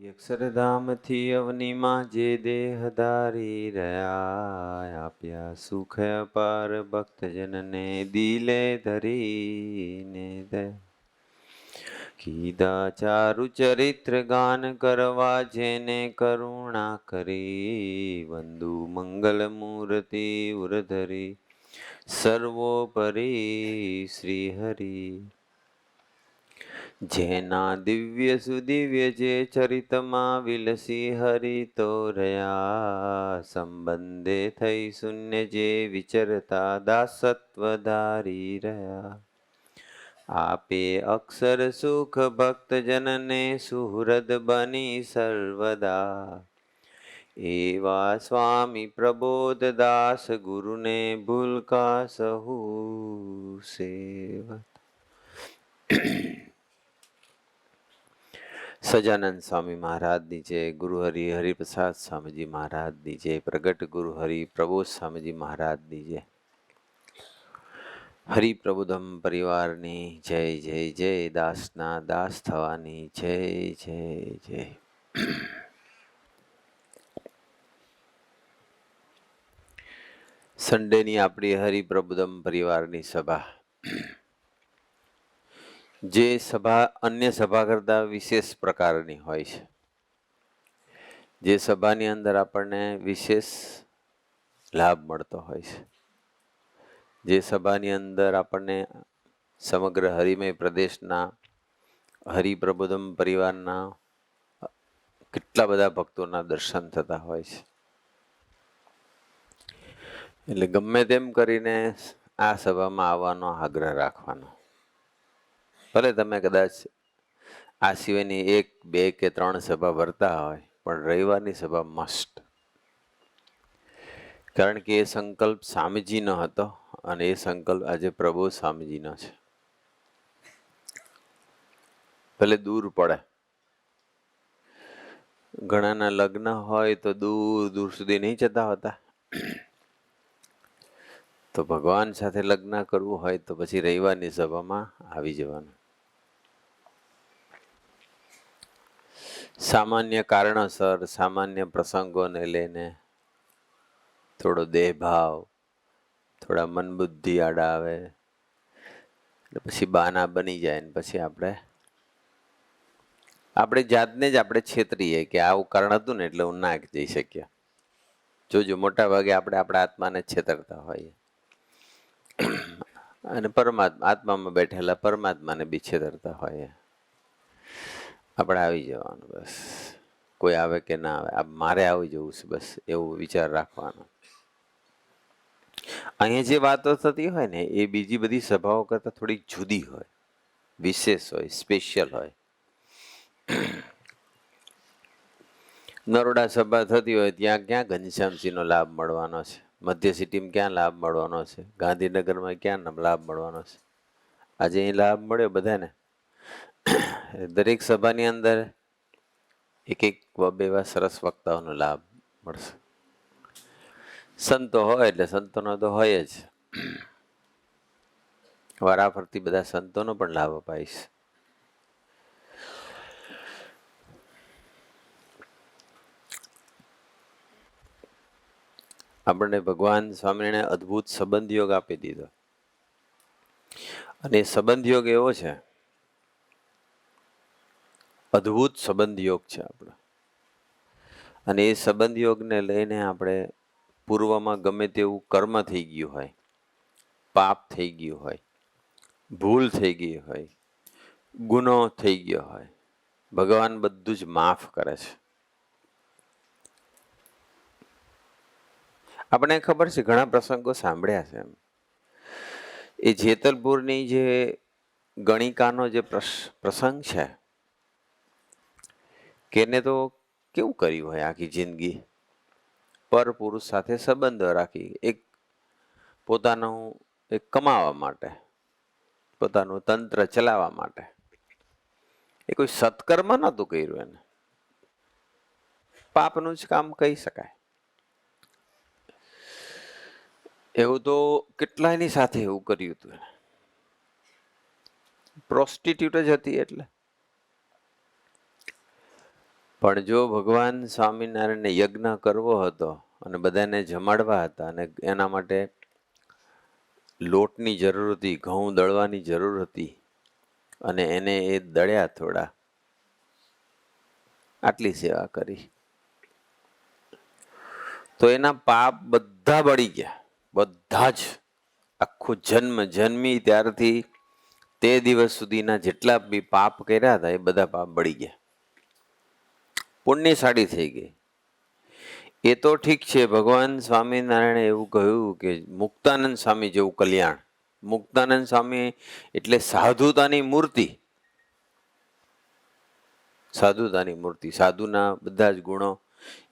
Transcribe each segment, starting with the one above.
અક્ષરધામથી અવનીમાં જે દેહ ધારી રહ્યા, આપ્યા સુખ અપાર ભક્તજનને દિલે ધરીને કીધા ચારુ ચરિત્ર ગાન કરવા જેને કરુણા કરી, વંદુ મંગલ મૂર્તિ ઉરધરી સર્વોપરી શ્રી હરિ. જેના દિવ્ય સુદિવ્ય જે ચરિતમાં વિલસી હરિ તો રહ્યા, સંબંધે થઈ શૂન્ય જે વિચરતા દાસત્વ ધારી રહ્યા. આપે અક્ષર સુખ ભક્તજનને સુહૃદ બની સર્વદા, એવા સ્વામી પ્રબોધ દાસ ગુરુને ભૂલકા સહુ સેવત. સજાનંદ સ્વામી મહારાજની જય, ગુરુ હરિ હરિપ્રસાદ સ્વામીજી મહારાજની જય, પ્રગટ ગુરુ હરિ પ્રબોધ સ્વામીજી મહારાજની જય, હરિપ્રબોધમ પરિવારની જય જય જય, દાસના દાસ થવાની જય જય જય. સન્ડેની આપણી હરિપ્રબોધમ પરિવારની સભા, જે સભા અન્ય સભા કરતાં વિશેષ પ્રકારની હોય છે. જે સભાની અંદર આપણને વિશેષ લાભ મળતો હોય છે. જે સભાની અંદર આપણને સમગ્ર હરિમય પ્રદેશના હરિપ્રબોધમ પરિવારના કેટલા બધા ભક્તોના દર્શન થતા હોય છે. એટલે ગમે તેમ કરીને આ સભામાં આવવાનો આગ્રહ રાખવાનો. ભલે તમે કદાચ આ સિવાયની 1, 2 કે 3 સભા ભરતા હોય, પણ રવિવારની સભા મસ્ટ. કારણ કે એ સંકલ્પ સ્વામીજીનો હતો અને એ સંકલ્પ આજે પ્રબોધ સ્વામીજીનો છે. ભલે દૂર પડે, ઘણાના લગ્ન હોય તો દૂર દૂર સુધી નહીં જતા હોતા, તો ભગવાન સાથે લગ્ન કરવું હોય તો પછી રવિવારની સભામાં આવી જવાનું. સામાન્ય કારણોસર, સામાન્ય પ્રસંગોને લઈને થોડો દેહભાવ, થોડા મન બુદ્ધિ આડા આવે, એટલે પછી બાના બની જાય ને પછી આપણે જાતને જ આપણે છેતરીએ કે આવું કારણ હતું ને એટલે હું ના જઈ શક્યા. જોજો, મોટા ભાગે આપણે આપણા આત્માને છેતરતા હોઈએ અને આત્મામાં બેઠેલા પરમાત્માને બી છેતરતા હોઈએ. આપણે આવી જવાનું, બસ કોઈ આવે કે ના આવે, મારે આવી જવું છે, બસ એવું વિચાર રાખવાનો. અહીંયા જે વાતો થતી હોય ને એ બીજી બધી સભાઓ કરતાં થોડીક જુદી હોય, વિશેષ હોય, સ્પેશિયલ હોય. નરોડા સભા થતી હોય ત્યાં ક્યાં ઘનશ્યામસિંહનો લાભ મળવાનો છે? મધ્ય સિટીમાં ક્યાં લાભ મળવાનો છે? ગાંધીનગરમાં ક્યાં લાભ મળવાનો છે? આજે અહીં લાભ મળ્યો બધાને. દરેક સભાની અંદર એક બે એવા સરસ વક્તાઓનો લાભ મળશે. સંતો હોય એટલે સંતોનો તો હોય જ, વારાફરતી બધા સંતોનો પણ લાભ અપાઈશ. આપણને ભગવાન સ્વામિનારાયણે અદ્ભુત સંબંધ યોગ આપી દીધો અને એ સંબંધ યોગ એવો છે, અદ્ભુત સંબંધ યોગ છે આપણો. અને એ સંબંધ યોગને લઈને આપણે પૂર્વમાં ગમે તેવું કર્મ થઈ ગયું હોય, પાપ થઈ ગયું હોય, ભૂલ થઈ ગઈ હોય, ગુનો થઈ ગયો હોય, ભગવાન બધું જ માફ કરે છે. આપણે ખબર છે, ઘણા પ્રસંગો સાંભળ્યા છે. એ જેતલપુરની જે ગણિકાનો જે પ્રસંગ છે, કે એને તો કેવું કર્યું હોય આખી જિંદગી, પર પુરુષ સાથે સંબંધો રાખી, પોતાનું કમાવા માટે, પોતાનું તંત્ર ચલાવવા માટે. એ કોઈ સત્કર્મ નહોતું કર્યું, એને પાપનું જ કામ કહી શકાય. એવું તો કેટલાયની સાથે એવું કર્યું હતું. પ્રોસ્ટિટ્યુટ જ હતી. એટલે પણ જો ભગવાન સ્વામિનારાયણને યજ્ઞ કરવો હતો અને બધાને જમાડવા હતા અને એના માટે લોટની જરૂર હતી, ઘઉં દળવાની જરૂર હતી અને એને એ દળ્યા થોડા, આટલી સેવા કરી તો એના પાપ બધા બળી ગયા. બધા જ, આખું જન્મી ત્યારથી તે દિવસ સુધીના જેટલા બી પાપ કર્યા હતા એ બધા પાપ બળી ગયા, પુણ્યશાળી થઈ ગઈ. એ તો ઠીક છે, ભગવાન સ્વામિનારાયણે એવું કહ્યું કે મુક્તાનંદ સ્વામી જેવું કલ્યાણ. મુક્તાનંદ સ્વામી એટલે સાધુતાની મૂર્તિ, સાધુતાની મૂર્તિ, સાધુના બધા જ ગુણો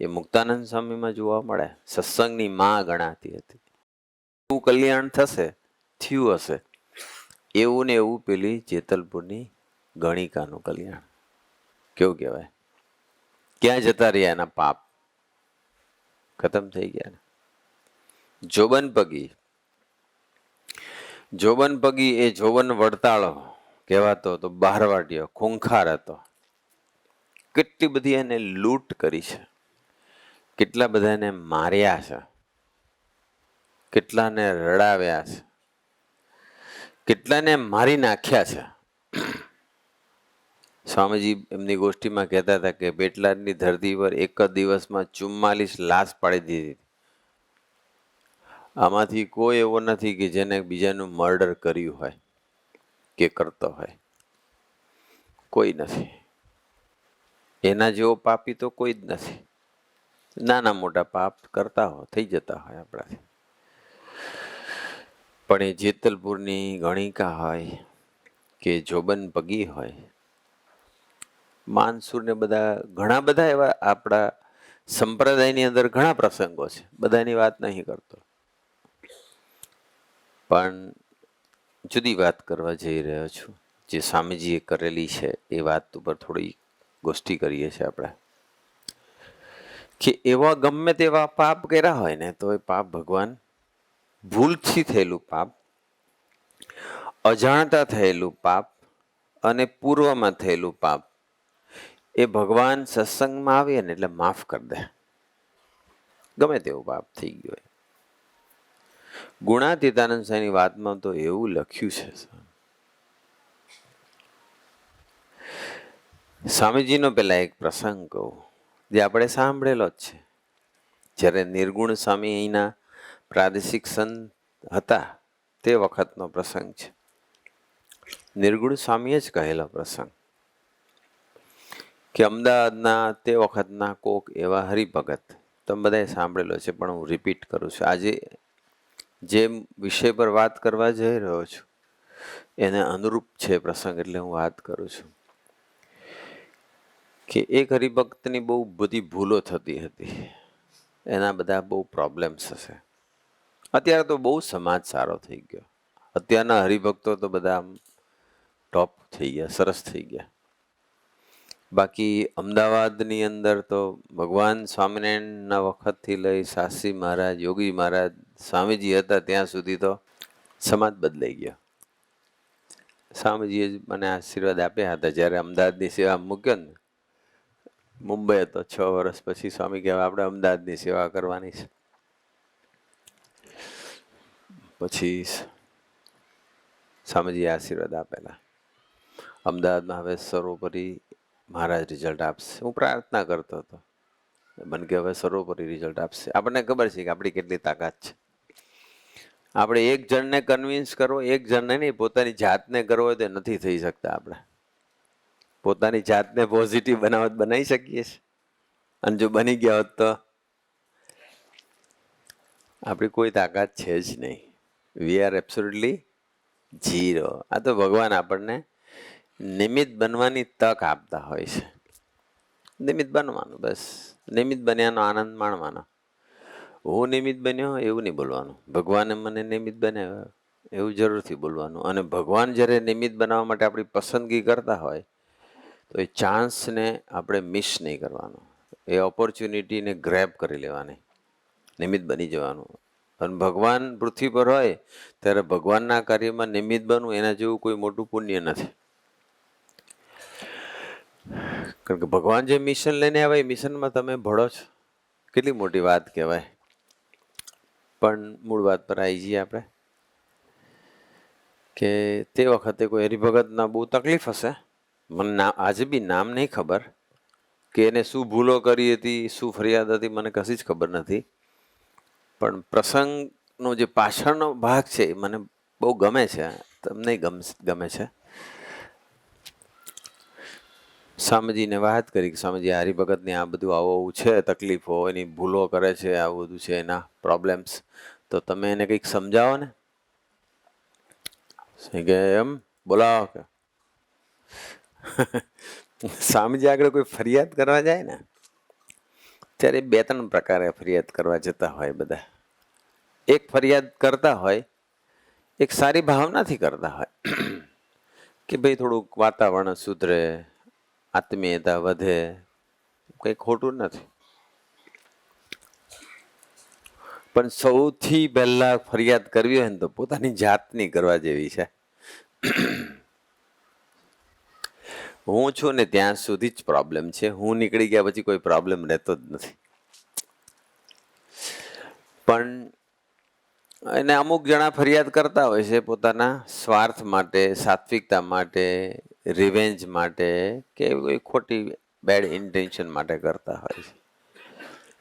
એ મુક્તાનંદ સ્વામીમાં જોવા મળે. સત્સંગની માં ગણાતી હતી. એવું કલ્યાણ થશે, થયું હશે. એવું ને એવું પેલી જેતલપુરની ગણિકાનું કલ્યાણ. કેવું કહેવાય? ક્યાં જતા રહ્યા એના પાપ? ખતમ થઈ ગયા. જોબન પગી, જોબન પગી એ જોબન વડતાળો કહેવાતો હતો, બહારવાટીયો, ખૂંખાર હતો. કેટલી બધી એને લૂંટ કરી છે, કેટલા બધાને માર્યા છે, કેટલાને રડાવ્યા છે, કેટલાને મારી નાખ્યા છે. સ્વામીજી એમની ગોષ્ઠીમાં કહેતા હતા કે પેટલાદની ધરતી પર એક જ દિવસમાં 44 લાશ પાડી દીધી. આમાંથી કોઈ એવો નથી કે જેને બીજાનું મર્ડર કર્યું હોય કે કરતો હોય, કોઈ નથી. એના જેવો પાપી તો કોઈ જ નથી. નાના મોટા પાપ કરતા હોય, થઈ જતા હોય આપણાથી. પણ એ જેતલપુરની ગણિકા હોય કે જોબન પગી હોય, માનસુર ને બધા ઘણા બધા એવા આપણા સંપ્રદાયની અંદર ઘણા પ્રસંગો છે, બધાની વાત નહીં કરતો, પણ જુદી વાત કરવા જઈ રહ્યો છું. જે સ્વામીજીએ કરેલી છે એ વાત ઉપર થોડી ગોષ્ઠી કરીએ છીએ આપણે. કે એવા ગમે તેવા પાપ કર્યા હોય ને તો એ પાપ ભગવાન, ભૂલથી થયેલું પાપ, અજાણતા થયેલું પાપ અને પૂર્વમાં થયેલું પાપ, એ ભગવાન સત્સંગમાં આવીએ ને એટલે માફ કરી દે. ગમે તેવું પાપ થઈ ગયું હોય. ગુણાતીતાનંદ સ્વામીની વાતમાં તો એવું લખ્યું છે. સ્વામીજીનો પેલા એક પ્રસંગ કહું, જે આપણે સાંભળેલો જ છે. જ્યારે નિર્ગુણ સ્વામી અહીંના પ્રાદેશિક સંત હતા તે વખતનો પ્રસંગ છે. નિર્ગુણ સ્વામીએ જ કહેલો પ્રસંગ કે અમદાવાદના તે વખતના કોક એવા હરિભગત, તમે બધાએ સાંભળેલો છે પણ હું રિપીટ કરું છું. આજે જે વિષય પર વાત કરવા જઈ રહ્યો છું એને અનુરૂપ છે પ્રસંગ, એટલે હું વાત કરું છું. કે એક હરિભક્તની બહુ બધી ભૂલો થતી હતી, એના બધા બહુ પ્રોબ્લેમ્સ હશે. અત્યારે તો બહુ સમાજ સારો થઈ ગયો, અત્યારના હરિભક્તો તો બધા આમ ટોપ થઈ ગયા, સરસ થઈ ગયા. બાકી અમદાવાદની અંદર તો ભગવાન સ્વામિનારાયણના વખતથી લઈ શાસ્ત્રી મહારાજ, યોગી મહારાજ, સ્વામીજી હતા ત્યાં સુધી તો સમાજ બદલાઈ ગયો. સ્વામીજીએ મને આશીર્વાદ આપ્યા હતા જ્યારે અમદાવાદની સેવા મૂક્યો ને, મુંબઈ હતો 6 વર્ષ પછી, સ્વામી કહેવાય આપણે અમદાવાદની સેવા કરવાની છે. પછી સ્વામીજીએ આશીર્વાદ આપેલા. અમદાવાદમાં હવે સર્વોપરી મહારાજ રિઝલ્ટ આપશે. હું પ્રાર્થના કરતો હતો, મને કે હવે સર્વોપરી રિઝલ્ટ આપશે. આપણને ખબર છે કે આપણી કેટલી તાકાત છે. આપણે એક જણને કન્વિન્સ કરવો, એક જણને નહીં, પોતાની જાતને કરવો હોય તો નથી થઈ શકતા. આપણે પોતાની જાતને પોઝિટિવ બનાવી શકીએ છીએ, અને જો બની ગયા હોત તો આપણી કોઈ તાકાત છે જ નહીં. We are absolutely zero. આ તો ભગવાન આપણને નિમિત્ત બનવાની તક આપતા હોય છે. નિમિત્ત બનવાનું, બસ નિમિત્ત બન્યાનો આનંદ માણવાનો. હું નિમિત્ત બન્યો એવું નહીં બોલવાનું, ભગવાને મને નિમિત્ત બનાવ્યો એવું જરૂરથી બોલવાનું. અને ભગવાન જ્યારે નિમિત્ત બનાવવા માટે આપણી પસંદગી કરતા હોય તો એ ચાન્સને આપણે મિસ નહીં કરવાનું, એ ઓપોર્ચ્યુનિટીને ગ્રેબ કરી લેવાની, નિમિત્ત બની જવાનું. અને ભગવાન પૃથ્વી પર હોય ત્યારે ભગવાનના કાર્યમાં નિમિત્ત બનવું એના જેવું કોઈ મોટું પુણ્ય નથી. કારણ કે ભગવાન જે મિશન લઈને આવે એ મિશનમાં તમે ભળો છો, કેટલી મોટી વાત કહેવાય. પણ મૂળ વાત પર આવી જઈએ આપણે કે તે વખતે કોઈ હરિભગતના બહુ તકલીફ હશે. મને નામ આજે બી નામ નહીં ખબર કે એને શું ભૂલો કરી હતી, શું ફરિયાદ હતી, મને કશી જ ખબર નથી. પણ પ્રસંગનો જે પાછળનો ભાગ છે એ મને બહુ ગમે છે. તમને ગમે છે. સ્વામીજીને વાત કરી કે સ્વામીજી હરિભગતને આ બધું આવું છે, તકલીફો, એની ભૂલો કરે છે, આવું બધું છે, એના પ્રોબ્લેમ્સ, તો તમે એને કંઈક સમજાવો ને. કે એમ બોલાવો કે સ્વામીજી આગળ કોઈ ફરિયાદ કરવા જાય ને ત્યારે 2-3 પ્રકારે ફરિયાદ કરવા જતા હોય બધા. એક ફરિયાદ કરતા હોય, એક સારી ભાવનાથી કરતા હોય કે ભાઈ થોડુંક વાતાવરણ સુધરે, આત્મીયતા વધે, કંઈ ખોટું નથી. પણ સૌથી પહેલા ફરિયાદ કરવી હોય ને તો પોતાની જાતની કરવા જેવી છે. હું છું ને ત્યાં સુધી જ પ્રોબ્લેમ છે. હું નીકળી ગયા પછી કોઈ પ્રોબ્લેમ રહેતો જ નથી. પણ એને અમુક જણા ફરિયાદ કરતા હોય છે પોતાના સ્વાર્થ માટે, સાત્વિકતા માટે, રિવેન્જ માટે, કે કોઈ ખોટી બેડ ઇન્ટેન્શન માટે કરતા હોય છે.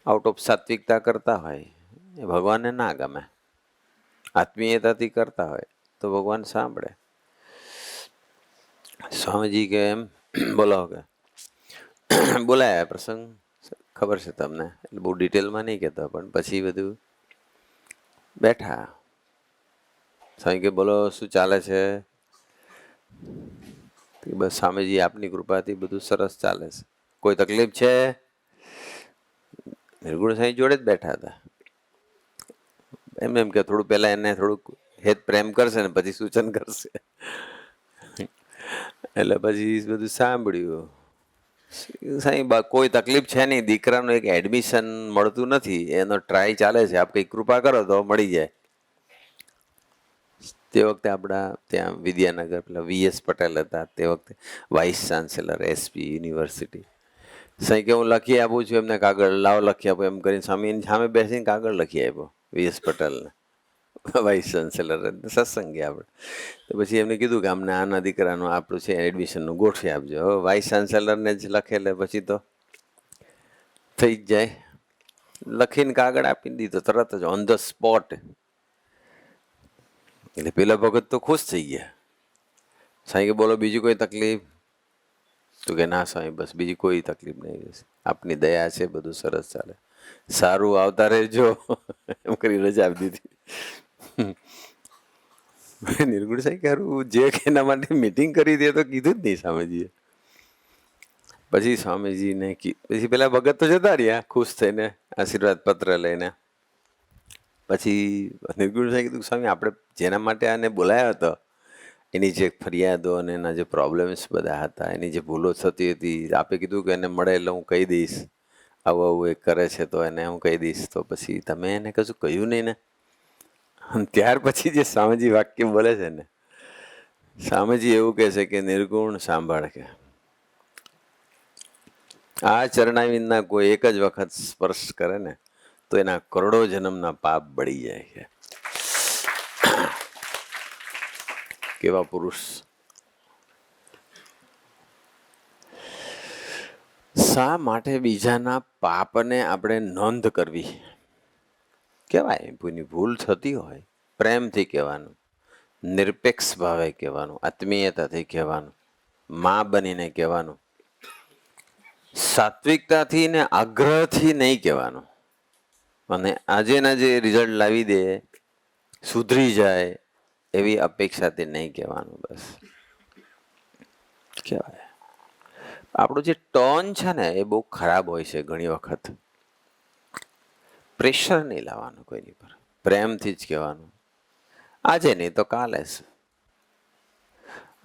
આઉટ ઓફ સાત્વિકતા કરતા હોય એ ભગવાનને ના ગમે. આત્મીયતાથી કરતા હોય તો ભગવાન સાંભળે. સ્વામીજી કે એમ બોલાવો કે બોલાયા પ્રસંગ ખબર છે તમને, એટલે બહુ ડિટેલમાં નહીં કહેતો. પણ પછી બધું બેઠા. સ્વામી કે બોલો શું ચાલે છે? બસ સ્વામીજી આપની કૃપાથી બધું સરસ ચાલે છે. કોઈ તકલીફ છે? નિર્ગુણ સાંઈ જોડે જ બેઠા હતા. એમ કે થોડું પહેલા એને થોડુંક હેત પ્રેમ કરશે ને પછી સૂચન કરશે. એટલે પછી બધું સાંભળ્યું. સાંઈ કોઈ તકલીફ છે નહીં, દીકરાનું એક એડમિશન મળતું નથી, એનો ટ્રાય ચાલે છે, આપ કંઈક કૃપા કરો તો મળી જાય. તે વખતે આપણા ત્યાં વિદ્યાનગર પેલા VS પટેલ હતા, તે વખતે vice chancellor SP university. Sai કે હું લખી આપું છું એમને કાગળ, લાવો લખી આપો એમ કરીને સ્વામીની સામે બેસીને કાગળ લખી આપ્યો VS પટેલને, વાઇસ ચાન્સેલર. સત્સંગી આપણે. તો પછી એમને કીધું કે અમને આના દીકરાનું આપણું છે એડમિશનનું ગોઠવી આપજો. હવે વાઇસ ચાન્સેલરને જ લખે એટલે પછી તો થઈ જ જાય. લખીને કાગળ આપી દીધો તરત જ ઓન ધ સ્પોટ. એટલે પેલા ભગત તો ખુશ થઈ ગયા. સાંઈ કે બોલો બીજી કોઈ તકલીફ? તો કે ના સ્વામી બસ બીજી કોઈ તકલીફ નહીં, આપની દયા છે, બધું સરસ ચાલે. સારું આવતા રહેજો એમ કરી રજા આપી દીધી. નિર્ગુણ સાહેબ કરું જે એના માટે મીટિંગ કરી દે તો કીધું જ નહીં સ્વામીજીએ. પછી સ્વામીજીને પછી પેલા ભગત તો જતા રહ્યા ખુશ થઈને આશીર્વાદ પત્ર લઈને. પછી નિર્ગુણ સાહેબ કીધું સ્વામી આપણે જેના માટે આને બોલાયો હતો એની જે ફરિયાદો અને એના જે પ્રોબ્લેમ્સ બધા હતા, એની જે ભૂલો થતી હતી, આપે કીધું કે એને મળે એટલે હું કહી દઈશ, આવું આવું એ કરે છે તો એને હું કહી દઈશ. તો પછી તમે એને કશું કહ્યું નહીં ને? ત્યાર પછી જે સ્વામીજી વાક્ય બોલે છે ને, સ્વામીજી એવું કહે છે કે નિર્ગુણ સાંભળ, કે આ ચરણાવિંદના કોઈ એક જ વખત સ્પર્શ કરે ને તો એના કરોડો જન્મના પાપ બળી જાય છે. કેવા પુરુષ! શા માટે બીજાના પાપને આપણે નોંધ કરવી? કહેવાય કોઈની ભૂલ થતી હોય પ્રેમથી કહેવાનું, નિરપેક્ષ ભાવે કહેવાનું, આત્મીયતાથી કહેવાનું, મા બનીને કહેવાનું, સાત્વિકતાથી ને આગ્રહથી નહીં કહેવાનું. અને આજેના જે રિઝલ્ટ લાવી દે, સુધરી જાય એવી અપેક્ષાથી નહીં કહેવાનું. બસ કહેવાય. આપણું જે ટોન છે ને એ બહુ ખરાબ હોય છે ઘણી વખત. પ્રેશર નહીં લાવવાનું કોઈની પર, પ્રેમથી જ કહેવાનું. આજે નહીં તો કાલે જ.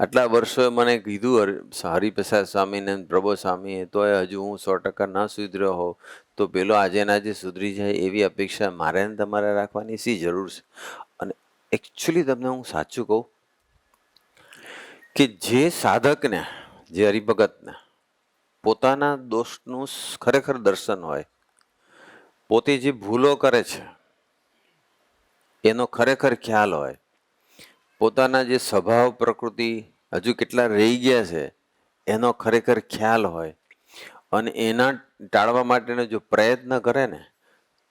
આટલા વર્ષોએ મને કીધું હરિપ્રસાદ સ્વામીને પ્રભુ સ્વામીએ, તોય હજુ હું 100% ન સુધર્યો હોઉં તો પેલો આજે ને આજે સુધરી જાય એવી અપેક્ષા મારે ને તમારે રાખવાની શી જરૂર છે? અને એકચ્યુઅલી તમને હું સાચું કહું કે જે સાધકને, જે હરિભગતને પોતાના દોષનું ખરેખર દર્શન હોય, પોતે જે ભૂલો કરે છે એનો ખરેખર ખ્યાલ હોય, પોતાના જે સ્વભાવ પ્રકૃતિ હજુ કેટલા રહી ગયા છે એનો ખરેખર ખ્યાલ હોય, અને એના ટાળવા માટેનો જો પ્રયત્ન કરે ને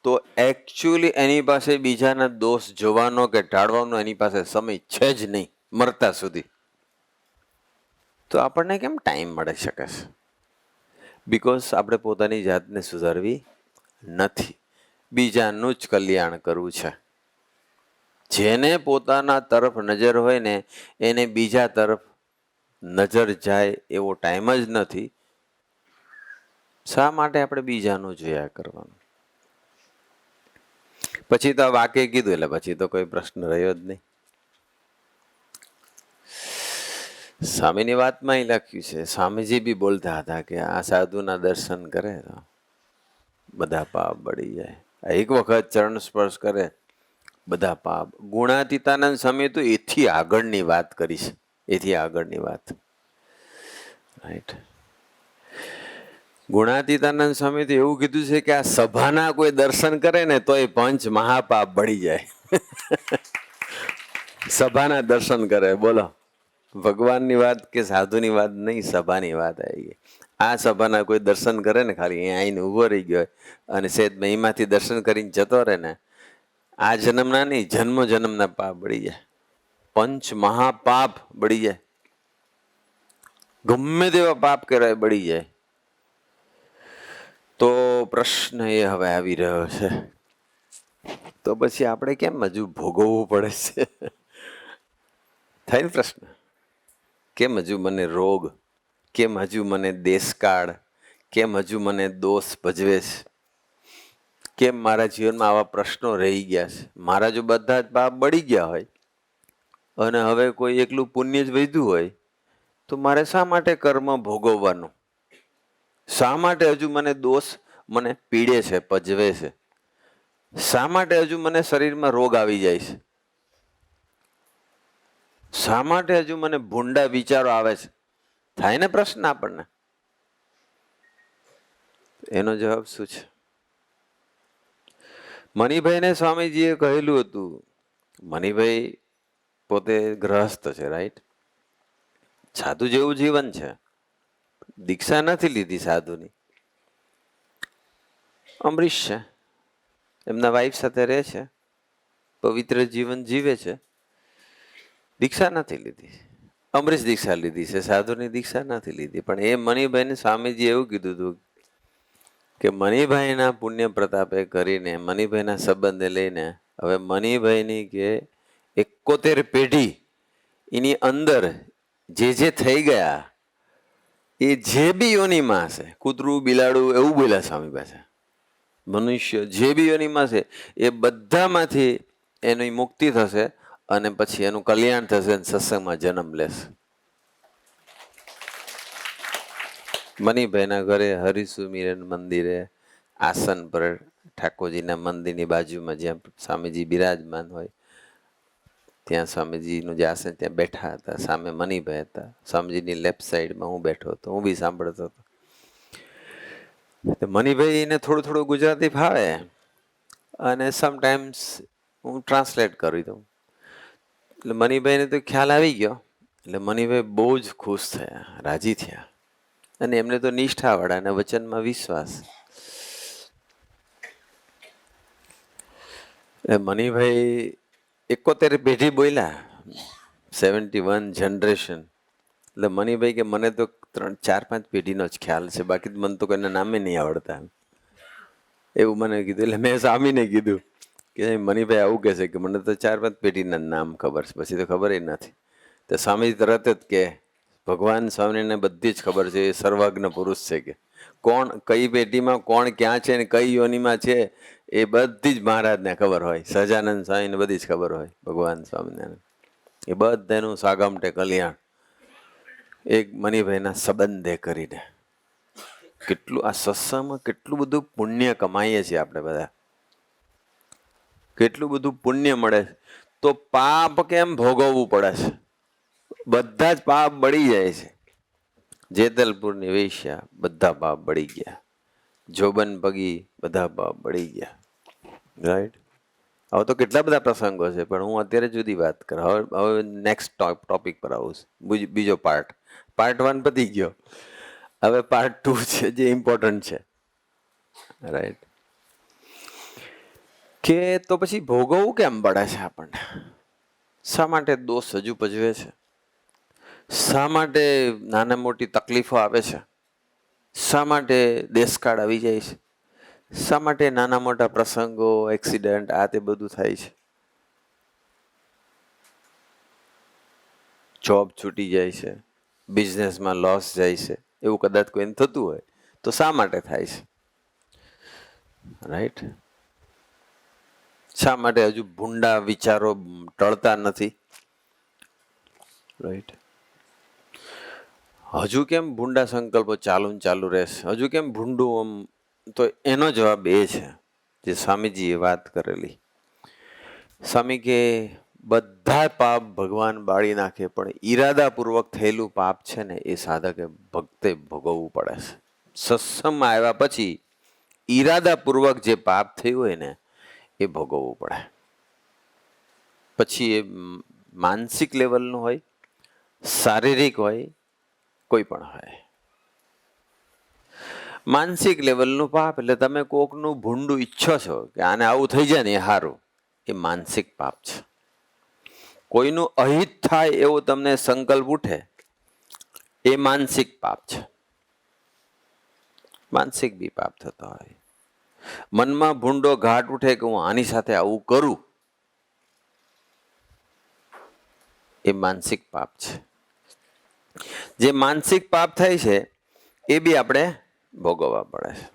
તો એકચ્યુઅલી એની પાસે બીજાના દોષ જોવાનો કે ટાળવાનો એની પાસે સમય છે જ નહીં મરતા સુધી. તો આપણને કેમ ટાઈમ મળી શકે છે? બિકોઝ આપણે પોતાની જાતને સુધારવી નથી, બીજાનું જ કલ્યાણ કરવું છે. જેને પોતાના તરફ નજર હોય ને એને બીજા તરફ નજર જાય એવો ટાઈમ જ નથી. શા માટે આપણે બીજાનું જોયા કરવાનું? પછી તો આ વાક્ય કીધું એટલે પછી તો કોઈ પ્રશ્ન રહ્યો જ નહીં. સ્વામીની વાતમાં એ લખ્યું છે, સ્વામીજી બી બોલતા હતા કે આ સાધુના દર્શન કરે તો બધા પાપ બળી જાય, એક વખત ચરણ સ્પર્શ કરે બધા પાપ. ગુણાતીતાનંદ સ્વામી તો એથી આગળની વાત કરી છે, એથી આગળની વાત, રાઈટ. ગુણાતીતાનંદ સ્વામી તો એવું કીધું છે કે આ સભાના કોઈ દર્શન કરે ને તો એ પંચ મહાપાપ બળી જાય. સભાના દર્શન કરે, બોલો, ભગવાનની વાત કે સાધુની વાત નહીં, સભાની વાત આવી ગઈ. આ સભાના કોઈ દર્શન કરે ને, ખાલી અહીંયા આવીને ઊભો રહી ગયો અને સેજ મહિમાથી દર્શન કરીને જતો રહે ને, આ જન્મના નહીં જન્મ જન્મના પાપ બળી જાય, પંચ મહાપાપ બળી જાય, ગમે તેવા પાપ કરાય બળી જાય. તો પ્રશ્ન એ હવે આવી રહ્યો છે, તો પછી આપણે કેમ હજુ ભોગવવું પડે છે? થાય ને પ્રશ્ન, કેમ હજુ મને રોગ, કેમ હજુ મને દેશકાળ, કેમ હજુ મને દોષ ભજવે છે, કેમ મારા જીવનમાં આવા પ્રશ્નો રહી ગયા છે? મારા જો બધા જ પાપ બળી ગયા હોય અને હવે કોઈ એકલું પુણ્ય જ વધ્યું હોય તો મારે શા માટે કર્મ ભોગવવાનું? શા માટે હજુ મને દોષ મને પીડે છે, પજવે છે? શા માટે હજુ મને શરીરમાં રોગ આવી જાય છે? શા માટે હજુ મને ભૂંડા વિચારો આવે છે? થાય ને પ્રશ્ન આપણને. એનો જવાબ શું છે? મણિભાઈને સ્વામીજીએ કહેલું હતું, મણિભાઈ પોતે ગ્રહસ્થ છે, રાઈટ, સાધુ જેવું જીવન છે, દીક્ષા નથી લીધી સાધુની. અમરીશ છે, એમના વાઈફ સાથે રહે છે, પવિત્ર જીવન જીવે છે, દીક્ષા નથી લીધી. અમરીશ દીક્ષા લીધી છે, સાધુની દીક્ષા નથી લીધી. પણ એ મણિભાઈને સ્વામીજી એવું કીધું હતું કે મણિભાઈના પુણ્ય પ્રતાપે કરીને, મણિભાઈના સંબંધે લઈને હવે મણિભાઈની કે 71 પેઢી એની અંદર જે થઈ ગયા એ જે બી યોનિમાં હશે, કૂતરું બિલાડું એવું બોલ્યા સ્વામી પાસે, મનુષ્ય જે બી યોનિમાં છે એ બધામાંથી એની મુક્તિ થશે અને પછી એનું કલ્યાણ થશે અને સત્સંગમાં જન્મ લેશે. મણિભાઈના ઘરે હરિસુમિરન મંદિરે આસન પર ઠાકોરજીના મંદિરની બાજુમાં જ્યાં સ્વામીજી બિરાજમાન હોય ત્યાં સ્વામીજીનું જે આસન ત્યાં બેઠા હતા, સામે મણિભાઈ હતા, સ્વામીજીની લેફ્ટ સાઈડમાં હું બેઠો હતો, હું બી સાંભળતો હતો. મણિભાઈને થોડું થોડું ગુજરાતી ફાવે અને સમટાઈમ્સ હું ટ્રાન્સલેટ કરી દઉં. એટલે મણિભાઈને તો ખ્યાલ આવી ગયો. એટલે મણિભાઈ બહુ જ ખુશ થયા, રાજી થયા. અને એમને તો નિષ્ઠાવાળા અને વચનમાં વિશ્વાસ. મણિભાઈ 71 પેઢી બોલ્યા, 71 જનરેશન. એટલે મણિભાઈ કે મને તો 3-4-5 પેઢીનો જ ખ્યાલ છે, બાકી મને તો કોઈના નામે નહીં આવડતા, એવું મને કીધું. એટલે મેં સ્વામીને કીધું કે મણિભાઈ આવું કહેશે કે મને તો 4-5 પેઢીના નામ ખબર છે, પછી તો ખબર નથી. તો સ્વામી તરત જ કે ભગવાન સ્વામીને બધી જ ખબર છે, એ સર્વજ્ઞ પુરુષ છે, કે કોણ કઈ પેઢીમાં કોણ ક્યાં છે ને કઈ યોનિમાં છે એ બધી જ મહારાજને ખબર હોય. સહજાનંદ સ્વામીને બધી જ ખબર હોય, ભગવાન સ્વામિનારાયણ એ બધાનું સાગમટે કલ્યાણ એક મણિભાઈના સંબંધે કરીને. કેટલું આ સત્સંગમાં કેટલું બધું પુણ્ય કમાઈએ છીએ આપણે બધા, કેટલું બધું પુણ્ય મળે છે. તો પાપ કેમ ભોગવવું પડે છે? બધા જ પાપ બળી જાય છે. જેતલપુરની વેશ્યા, બધા પાપ બળી ગયા. જોબન પગી, બધા પાપ બળી ગયા. રાઈટ. હવે તો કેટલા બધા પ્રસંગો છે, પણ હું અત્યારે જુદી વાત કરું. હવે નેક્સ્ટ ટોપિક પર આવું છું. બીજો પાર્ટ 1 પતી ગયો. હવે પાર્ટ 2 છે, જે ઇમ્પોર્ટન્ટ છે. રાઈટ. કે તો પછી ભોગવવું કેમ પડે છે આપણને? શા માટે દોષ હજુ પજવે છે? શા માટે નાના મોટી તકલીફો આવે છે? શા માટે દેશકાળ આવી જાય છે? શા માટે નાના મોટા પ્રસંગો, એક્સિડન્ટ, આ તે બધું થાય છે? જોબ છૂટી જાય છે, બિઝનેસમાં લોસ જાય છે, એવું કદાચ કોઈને થતું હોય તો શા માટે થાય છે? રાઈટ. શા માટે હજુ ભૂંડા વિચારો ટળતા નથી? રાઈટ. હજુ કેમ ભૂંડા સંકલ્પો ચાલુ રહેશે? હજુ કેમ ભૂંડું આમ? તો એનો જવાબ એ છે જે સ્વામીજીએ વાત કરેલી. સ્વામી કે બધા પાપ ભગવાન બાળી નાખે, પણ ઈરાદાપૂર્વક થયેલું પાપ છે ને, એ સાધકે ભક્તે ભોગવવું પડે છે. સત્સંગમાં આવ્યા પછી ઈરાદાપૂર્વક જે પાપ થયું હોય ને, એ ભોગવવું પડે. પછી એ માનસિક લેવલનું હોય, શારીરિક હોય, કોઈ પણ હોય. માનસિક લેવલનું પાપ એટલે તમે કોકનું ભૂંડું ઈચ્છો છો કે આને આવું થઈ જાય ને એ સારું, એ માનસિક પાપ છે. કોઈનું અહિત થાય એવો તમને સંકલ્પ ઉઠે, એ માનસિક પાપ છે. માનસિક બી પાપ થતો હોય. મનમાં ભૂંડો ઘાટ ઉઠે કે હું આની સાથે આવું કરું, એ માનસિક પાપ છે. જે માનસિક પાપ થાય છે એ બી આપણે ભોગવવા પડે છે.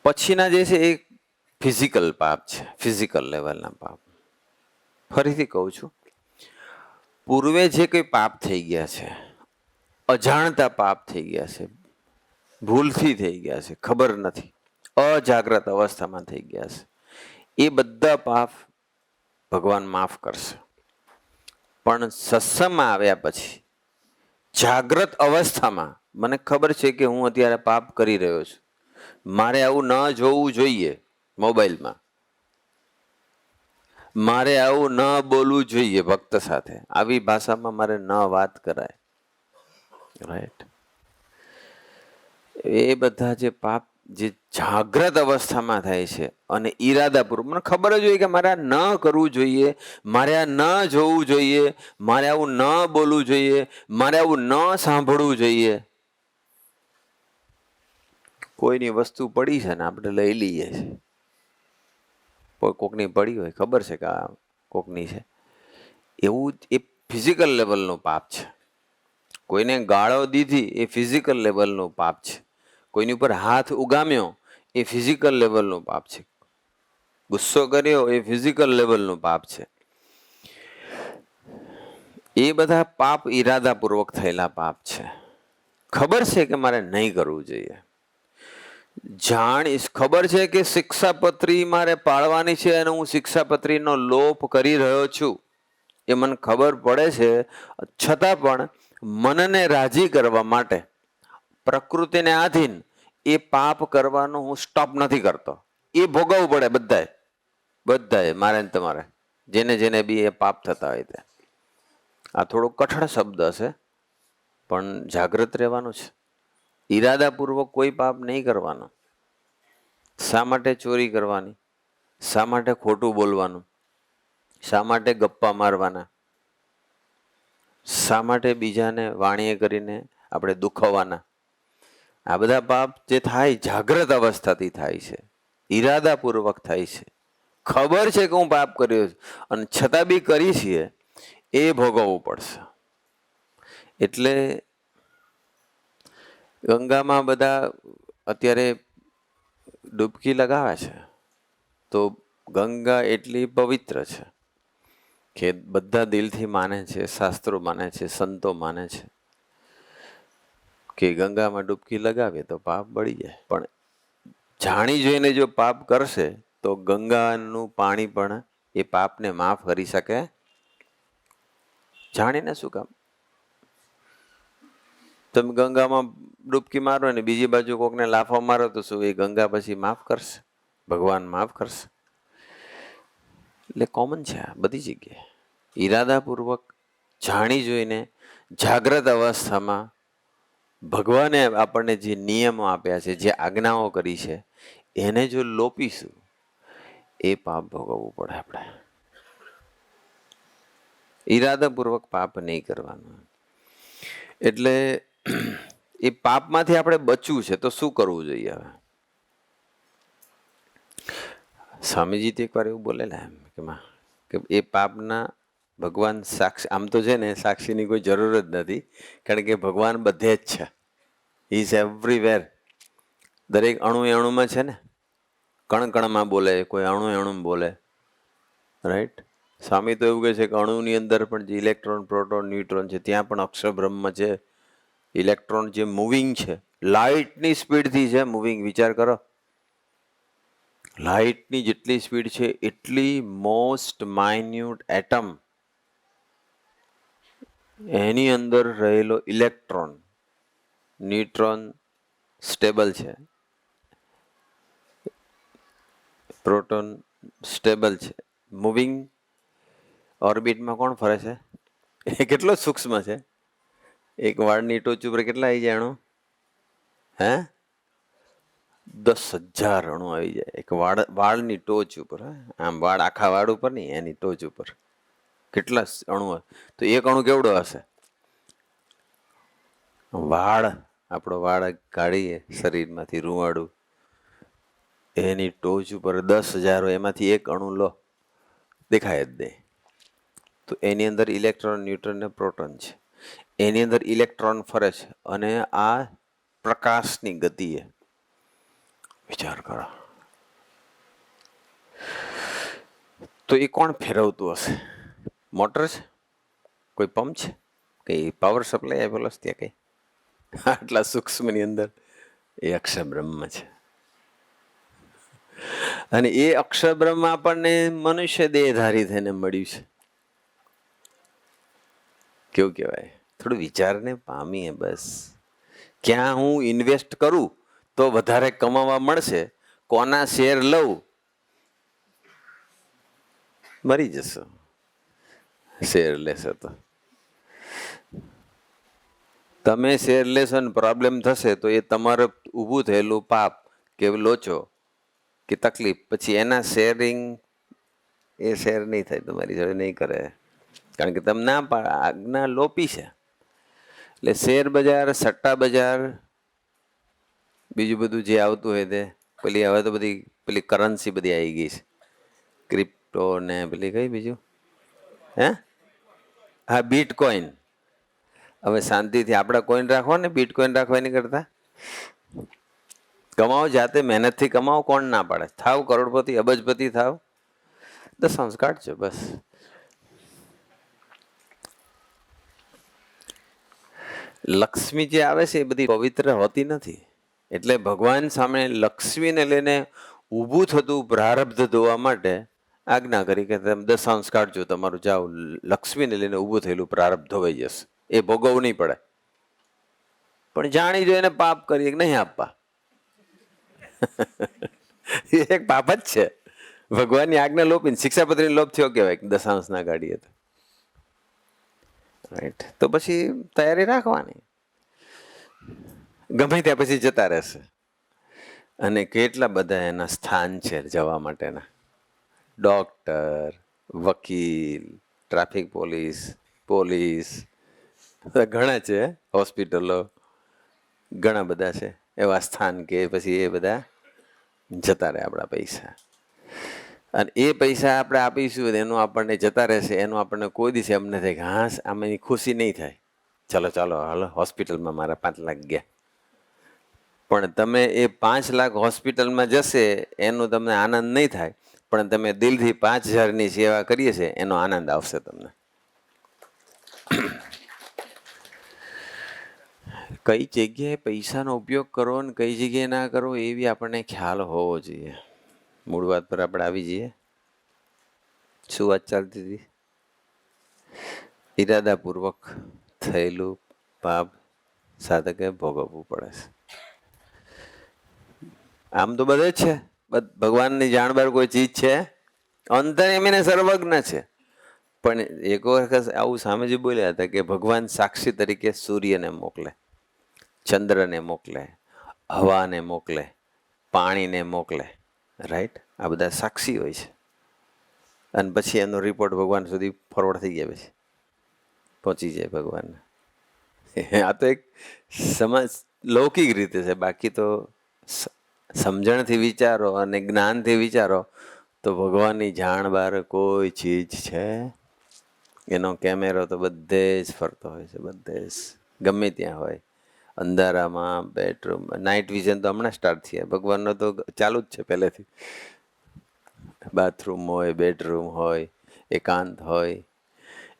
પછીના જે છે એ ફિઝિકલ પાપ છે, ફિઝિકલ લેવલના પાપ. ફરીથી કહું છું, પૂર્વે જે કોઈ પાપ થઈ ગયા છે, અજાણતા પાપ થઈ ગયા છે, ભૂલથી થઈ ગયા છે, ખબર નથી, અજાગ્રત અવસ્થામાં થઈ ગયા છે, એ બધા પાપ ભગવાન માફ કરશે. પણ સત્સંગમાં આવ્યા પછી જાગ્રત અવસ્થામાં મને ખબર છે કે હું અત્યારે પાપ કરી રહ્યો છું, મારે આવું ન જોવું જોઈએ. મોબાઈલમાં મારે આવું ન બોલવું જોઈએ. ભક્ત સાથે આવી ભાષામાં મારે ન વાત કરાય. રાઈટ. એ બધા જે પાપ જે જાગ્રત અવસ્થામાં થાય છે અને ઈરાદાપૂર્વક, મને ખબર જ હોય કે મારે આ ન કરવું જોઈએ, મારે આ ન જોવું જોઈએ, મારે આવું ન બોલવું જોઈએ, મારે આવું ન સાંભળવું જોઈએ. કોઈની વસ્તુ પડી છે ને આપણે લઈ લઈએ છીએ. કોકની પડી હોય, ખબર છે કે આ કોકની છે, એવું એ ફિઝિકલ લેવલનું પાપ છે. કોઈને ગાળો દીધી એ ફિઝિકલ લેવલનું પાપ છે. કોઈની ઉપર હાથ ઉગામ્યો એ ફિઝિકલ લેવલનું પાપ છે. ગુસ્સો કર્યો એ ફિઝિકલ લેવલનું પાપ છે. એ બધા પાપ ઈરાદાપૂર્વક થયેલા પાપ છે. ખબર છે કે મારે નહીં કરવું જોઈએ. ખબર છે કે શિક્ષાપત્રી મારે પાળવાની છે અને હું શિક્ષાપત્રીનો લોપ કરી રહ્યો છું, એ મને ખબર પડે છે. છતાં પણ મનને રાજી કરવા માટે, પ્રકૃતિને આધીન એ પાપ કરવાનું હું સ્ટોપ નથી કરતો. એ ભોગવવું પડે બધાએ, મારે ને તમારે, જેને જેને બી એ પાપ થતા હોય તે. આ થોડો કઠણ શબ્દ છે, પણ જાગૃત રહેવાનું છે. ઈરાદાપૂર્વક કોઈ પાપ નહીં કરવાનો. શા માટે ચોરી કરવાની? શા માટે ખોટું બોલવાનું? શા માટે ગપ્પા મારવાના? શા માટે બીજાને વાણીએ કરીને આપણે દુખવવાના? આ બધા પાપ જે થાય જાગ્રત અવસ્થાથી થાય છે, ઈરાદાપૂર્વક થાય છે. ખબર છે કે હું પાપ કર્યો છું અને છતાં બી કરી છીએ, એ ભોગવવું પડશે. એટલે ગંગામાં બધા અત્યારે ડૂબકી લગાવે છે, તો ગંગા એટલી પવિત્ર છે કે બધા દિલથી માને છે, શાસ્ત્રો માને છે, સંતો માને છે કે ગંગામાં ડૂબકી લગાવીએ તો પાપ બળી જાય. પણ જાણી જોઈને જો પાપ કરશે તો ગંગાનું પાણી પણ એ પાપને માફ કરી શકે જાણીને શું કામ? તમે ગંગામાં ડૂબકી મારો ને બીજી બાજુ કોકને લાફો મારો તો શું એ ગંગા પછી માફ કરશે? ભગવાન માફ કરશે? એટલે કોમન છે આ બધી જગ્યાએ. ઈરાદાપૂર્વક જાણી જોઈને જાગ્રત અવસ્થામાં ભગવાને આપણને જે નિયમો આપ્યા છે, જે આજ્ઞાઓ કરી છે, એને જો લોપીશું એ પાપ ભોગવવું પડે આપણે. ઈરાદાપૂર્વક પાપ નહીં કરવાનું. એટલે એ પાપમાંથી આપણે બચવું છે તો શું કરવું જોઈએ? હવે સ્વામીજી તો એકવાર એવું બોલેલા એમ કે એ પાપના ભગવાન સાક્ષી, આમ તો છે ને સાક્ષીની કોઈ જરૂર જ નથી, કારણ કે ભગવાન બધે જ છે. He is everywhere. દરેક અણુ અણુમાં છે ને, કણ કણમાં બોલે, કોઈ અણુ અણુમાં બોલે, રાઈટ? સ્વામી તો એવું કહે છે કે અણુની અંદર પણ જે ઇલેક્ટ્રોન, પ્રોટોન, ન્યુટ્રોન છે ત્યાં પણ અક્ષર બ્રહ્મ છે. ઇલેક્ટ્રોન જે મૂવિંગ છે, લાઇટની સ્પીડથી છે મૂવિંગ. વિચાર કરો, લાઇટની જેટલી સ્પીડ છે એટલી મોસ્ટ માઇન્યુટ એટમ, એની અંદર રહેલો ઇલેક્ટ્રોન, ન્યુટ્રોન સ્ટેબલ છે, પ્રોટોન સ્ટેબલ છે, મૂવિંગ ઓર્બિટમાં. કોણ ફરે છે? એ કેટલો સૂક્ષ્મ છે. એક વાળની ટોચ ઉપર કેટલા આવી જાય અણુ? હે? 10,000 અણુ આવી જાય એક વાળની ટોચ ઉપર. આમ વાળ, આખા વાળ ઉપર નહીં, એની ટોચ ઉપર કેટલા અણુ? તો એક અણુ કેવડો હશે? વાળ, આપણો વાળ કાઢીએ શરીરમાંથી, રૂવાડું, એની ટોચ ઉપર 10,000 હોય, એમાંથી એક અણુ લો, દેખાય જ દે. તો એની અંદર ઇલેક્ટ્રોન, ન્યુટ્રોન ને પ્રોટોન છે. એની અંદર ઇલેક્ટ્રોન ફરે છે અને આ પ્રકાશની ગતિએ. વિચાર કરો. તો એ કોણ ફેરવતું હશે? મોટર છે? કોઈ પંપ છે? કઈ પાવર સપ્લાય આપેલો છે ત્યાં? કઈ આટલા સૂક્ષ્મની અંદર એ અક્ષર બ્રહ્મ છે. અને એ અક્ષર બ્રહ્મ આપણને મનુષ્ય દેહધારી થઈને મળ્યું છે. કેવું કહેવાય? થોડું વિચારને પામીએ બસ. ક્યાં હું ઇન્વેસ્ટ કરું તો વધારે કમાવા મળશે, કોના શેર લઉં, મરી જશો શેર લેશો તો. તમે શેર લેશો ને પ્રોબ્લેમ થશે તો એ તમારું ઊભું થયેલું પાપ કે લોચો કે તકલીફ, પછી એના શેરિંગ એ શેર નહીં થાય, તમારી જોડે નહીં કરે, કારણ કે તમે ના આજ્ઞા લોપી છે. એટલે શેર બજાર, સટ્ટા બજાર, બીજું બધું જે આવતું હોય તે, પેલી હવે તો બધી પેલી કરન્સી બધી આવી ગઈ છે, ક્રિપ્ટો ને પેલી કઈ બીજું, હે? હા, બીટકોઈન. હવે શાંતિથી આપણા કોઈન રાખો ને, બીટકોઈન રાખવા એની કરતા કમાઓ, જાતે મહેનતથી કમાઓ. કોણ ના પાડે? થાવ કરોડપતિ, અબજપતિ થાવ, દશાંશ કાઢજો બસ. લક્ષ્મી જે આવે છે એ બધી પવિત્ર હોતી નથી. એટલે ભગવાન સામે લક્ષ્મીને લઈને ઊભું થતું પ્રારબ્ધ ધોવા માટે આજ્ઞા કરી કે તમે દશાંશ કાઢજો, તમારું જાઓ, લક્ષ્મીને લઈને ઊભું થયેલું પ્રારબ્ધ ધોવાઈ જશે, એ ભોગવવું નહીં પડે. પણ જાણી જોઈને પાપ કરીએ કે નહીં આપવા, એ એક પાપ જ છે. ભગવાનની આજ્ઞા લોપીને શિક્ષાપત્રીનો લોપ થયો કહેવાય, દશાંશ ના કાઢીએ તો. રાઈટ? તો પછી તૈયારી રાખવાની, ગમે ત્યાં પછી જતા રહેશે. અને કેટલા બધા એના સ્થાન છે જવા માટેના. ડોક્ટર, વકીલ, ટ્રાફિક પોલીસ ઘણા છે, હોસ્પિટલો ઘણા બધા છે એવા સ્થાન કે પછી એ બધા જતા રહે આપણા પૈસા. અને એ પૈસા આપણે આપીશું એનું આપણને જતા રહેશે, એનું આપણને કોઈ દિવસે એમ ન થાય કે હા આમાં ખુશી નહીં થાય, ચાલો હાલો હોસ્પિટલમાં મારા 5 લાખ ગયા. પણ તમે એ 5 લાખ હોસ્પિટલમાં જશે એનું તમને આનંદ નહીં થાય, પણ તમે દિલથી 5,000ની સેવા કરીએ છે એનો આનંદ આવશે તમને. કઈ જગ્યાએ પૈસાનો ઉપયોગ કરવો ને કઈ જગ્યાએ ના કરવો એવી આપણને ખ્યાલ હોવો જોઈએ. મૂળ વાત પર આપણે આવી જઈએ. શું વાત ચાલતી હતી? ઈરાદાપૂર્વક થયેલું પાપ સાધકે ભોગવવું પડે છે. આમ તો બધે જ છે, ભગવાનની જાણબાર કોઈ ચીજ છે, અંતર્યામીને સર્વજ્ઞ છે. પણ એક વખત આવું સ્વામીજી બોલ્યા હતા કે ભગવાન સાક્ષી તરીકે સૂર્યને મોકલે, ચંદ્રને મોકલે, હવાને મોકલે, પાણીને મોકલે, રાઈટ? આ બધા સાક્ષી હોય છે. અને પછી એનો રિપોર્ટ ભગવાન સુધી ફોરવર્ડ થઈ ગયા, પછી પહોંચી જાય ભગવાનને. આ તો એક સમજ લૌકિક રીતે છે. બાકી તો સમજણથી વિચારો અને જ્ઞાનથી વિચારો તો ભગવાનની જાણ બહાર કોઈ ચીજ છે. એનો કેમેરો તો બધે જ ફરતો હોય છે, બધે જ, ગમે ત્યાં હોય, અંધારામાં, બેડરૂમ. નાઇટ વિઝન તો હમણાં સ્ટાર્ટ થયા, ભગવાનનો તો ચાલુ જ છે પહેલેથી. બાથરૂમ હોય, બેડરૂમ હોય, એકાંત હોય,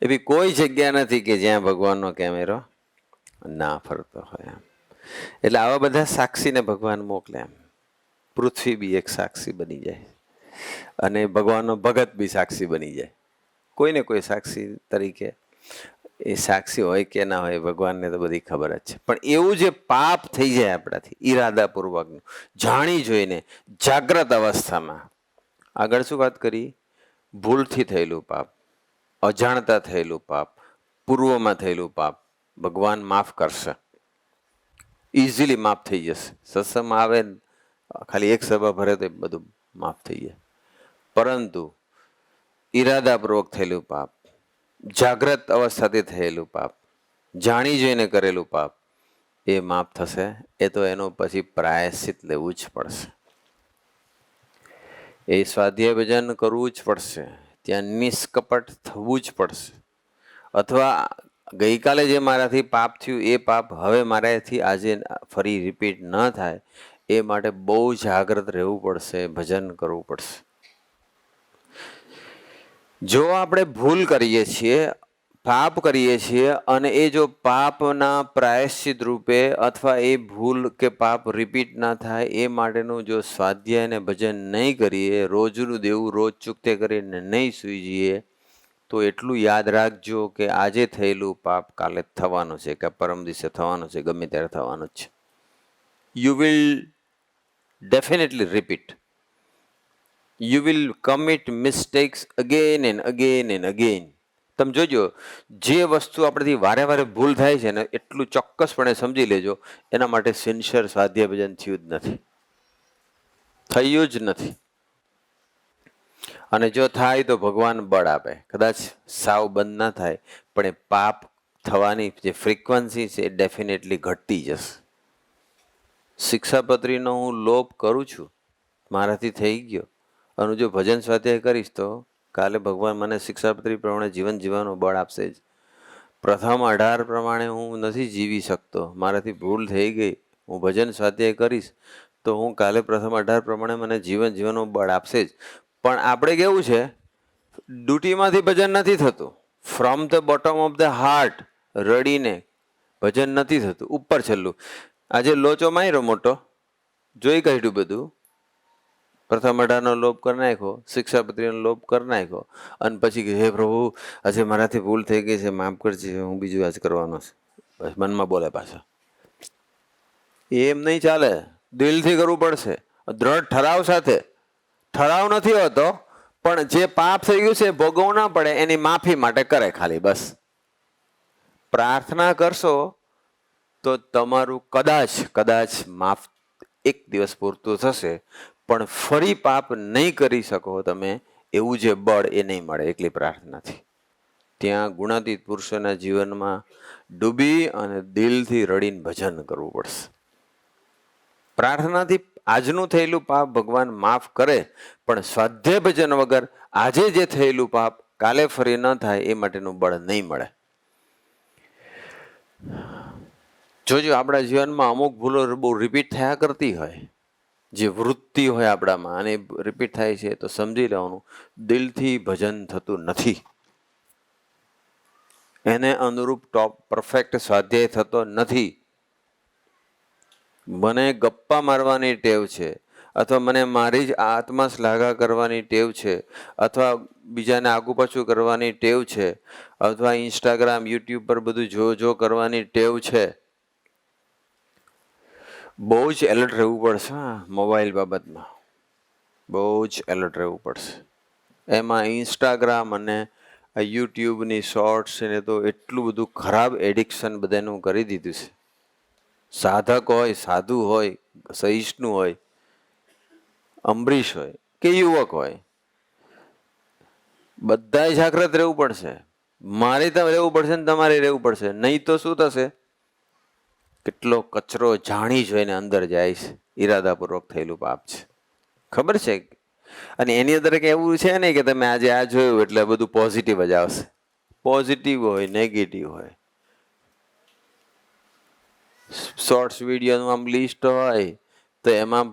એવી કોઈ જગ્યા નથી કે જ્યાં ભગવાનનો કેમેરો ના ફરતો હોય. એટલે આવા બધા સાક્ષીને ભગવાન મોકલે. એમ પૃથ્વી બી એક સાક્ષી બની જાય અને ભગવાનનો ભગત બી સાક્ષી બની જાય. કોઈને કોઈ સાક્ષી તરીકે એ સાક્ષી હોય કે ના હોય, ભગવાનને તો બધી ખબર જ છે. પણ એવું જે પાપ થઈ જાય આપણાથી ઈરાદાપૂર્વકનું, જાણી જોઈને, જાગ્રત અવસ્થામાં. આગળ શું વાત કરી? ભૂલથી થયેલું પાપ, અજાણતા થયેલું પાપ, પૂર્વમાં થયેલું પાપ ભગવાન માફ કરશે, ઇઝીલી માફ થઈ જશે. સત્સંગમાં આવે, ખાલી એક સભા ભરે તો બધું માફ થઈ જાય. પરંતુ ઈરાદાપૂર્વક થયેલું પાપ, જાગ્રત અવસ્થાથી થયેલું પાપ, જાણી જોઈને કરેલું પાપ, એ માફ થશે. એ તો એનું પછી પ્રાયશ્ચિત લેવું જ પડશે. એ સ્વાધ્યાય ભજન કરવું જ પડશે, ત્યાં નિષ્કપટ થવું જ પડશે. અથવા ગઈકાલે જે મારાથી પાપ થયું એ પાપ હવે મારાથી આજે ફરી રિપીટ ન થાય એ માટે બહુ જાગ્રત રહેવું પડશે, ભજન કરવું પડશે. જો આપણે ભૂલ કરીએ છીએ, પાપ કરીએ છીએ, અને એ જો પાપના પ્રાયશ્ચિત રૂપે અથવા એ ભૂલ કે પાપ રિપીટ ના થાય એ માટેનું જો સ્વાધ્યાય અને ભજન નહીં કરીએ, રોજનું દેવું રોજ ચૂકતે કરીને નહીં સૂઈ જઈએ, તો એટલું યાદ રાખજો કે આજે થયેલું પાપ કાલે થવાનું છે, કે પરમ દિવસે થવાનું છે, ગમે ત્યારે થવાનું જ છે. You will definitely repeat. You will commit mistakes again and again and again. તમે જોજો, જે વસ્તુ આપણેથી વારે વારે ભૂલ થાય છે ને, એટલું ચોક્કસપણે સમજી લેજો એના માટે સિન્સિયર સ્વાધ્યાય ભજન થયું જ નથી, થયું જ નથી. અને જો થાય તો ભગવાન બળ આપે, કદાચ સાવ બંધ ના થાય પણ એ પાપ થવાની જે ફ્રીક્વન્સી છે એ ડેફિનેટલી ઘટતી જશે. શિક્ષાપત્રીનો હું લોપ કરું છું, મારાથી થઈ ગયો, અને જો ભજન સ્વાધ્યાય કરીશ તો કાલે ભગવાન મને શિક્ષાપત્રી પ્રમાણે જીવન જીવવાનું બળ આપશે જ. પ્રથમ 18 પ્રમાણે હું નથી જીવી શકતો, મારાથી ભૂલ થઈ ગઈ, હું ભજન સ્વાધ્યાય કરીશ તો હું કાલે પ્રથમ 18 પ્રમાણે મને જીવન જીવવાનું બળ આપશે જ. પણ આપણે કેવું છે, ડ્યુટીમાંથી ભજન નથી થતું, from the bottom of the heart રડીને ભજન નથી થતું, ઉપર છેલ્લું. આજે લોચો માર્યો મોટો, જોઈ કાઢ્યું બધું, પ્રથમ 18નો લોપ કરી નાખ્યો, શિક્ષાપત્રીનો લોપ કરી નાખ્યો, અને પછી હે પ્રભુ આજે મારાથી ભૂલ થઈ ગઈ છે, માફ કરજે, હું બીજું આજ કરવાનો છે, બસ મનમાં બોલે પાછા. એમ નહીં ચાલે, દિલથી કરવું પડશે, દ્રઢ ઠરાવ સાથે. ઠરાવ નથી હોતો, પણ જે પાપ થઈ ગયું છે ભોગવવું ના પડે એની માફી માટે કરે ખાલી, બસ. પ્રાર્થના કરશો તો તમારું કદાચ માફ એક દિવસ પૂરતું થશે, પણ ફરી પાપ નહીં કરી શકો તમે એવું જે બળ એ નહીં મળે એકલી પ્રાર્થનાથી. ત્યાં ગુણાતીત પુરુષોના જીવનમાં ડૂબી અને દિલથી રડીને ભજન કરવું પડશે. પ્રાર્થનાથી આજનું થયેલું પાપ ભગવાન માફ કરે, પણ સ્વાધ્યાય ભજન વગર આજે જે થયેલું પાપ કાલે ફરી ન થાય એ માટેનું બળ નહીં મળે. જોજો, આપણા જીવનમાં અમુક ભૂલો બહુ રિપીટ થયા કરતી હોય, જે વૃત્તિ હોય આપણામાં, અને રિપીટ થાય છે તો સમજી લેવાનું દિલથી ભજન થતું નથી, એને અનુરૂપ ટોપ પરફેક્ટ સ્વાધ્યાય થતો નથી. મને ગપ્પા મારવાની ટેવ છે, અથવા મને મારી જ આત્મા શ્લાઘા કરવાની ટેવ છે, અથવા બીજાને આગુ પાછું કરવાની ટેવ છે, અથવા ઇન્સ્ટાગ્રામ યુટ્યુબ પર બધું જો કરવાની ટેવ છે, બહુ જ એલર્ટ રહેવું પડશે. મોબાઈલ બાબતમાં બહુ જ એલર્ટ રહેવું પડશે. એમાં ઇન્સ્ટાગ્રામ અને આ યુટ્યુબની શોર્ટ્સ ને તો એટલું બધું ખરાબ એડિક્શન બધાનું કરી દીધું છે. સાધક હોય, સાધુ હોય, સહિષ્ણુ હોય, અંબરીશ હોય કે યુવક હોય, બધાએ જાગ્રત રહેવું પડશે. મારે તો રહેવું પડશે ને તમારે રહેવું પડશે. નહીં તો શું થશે? કેટલો કચરો જાણી જોઈને અંદર જાય છે. ઈરાદાપૂર્વક થયેલું પાપ છે, ખબર છે. અને એની અંદર એવું છે નહીં કે તમે આજે આ જોયું એટલે બધું પોઝિટિવ જ આવશે. પોઝિટિવ હોય, નેગેટિવ હોય. શોર્ટ્સ વિડીયોનું આમ લિસ્ટ હોય તો એમાં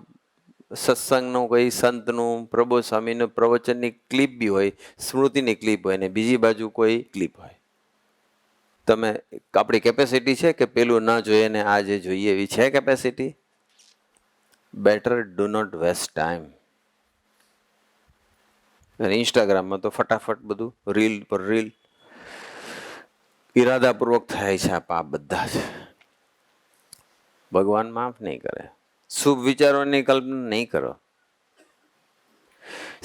સત્સંગનું કોઈ સંતનું, પ્રભુ સ્વામીનું પ્રવચનની ક્લિપ બી હોય, સ્મૃતિની ક્લિપ હોય, ને બીજી બાજુ કોઈ ક્લિપ હોય. તમે આપણી કેપેસિટી છે કે પેલું ન જોઈએ ને આ જે જોઈએ એવી છે capacity? Better do not waste time. ઇન્સ્ટાગ્રામમાં તો ફટાફટ બધું રીલ પર રીલ. ઈરાદાપૂર્વક થાય છે આ પાપ બધા જ. ભગવાન માફ નહીં કરે. શુભ વિચારોની કલ્પના નહીં કરો.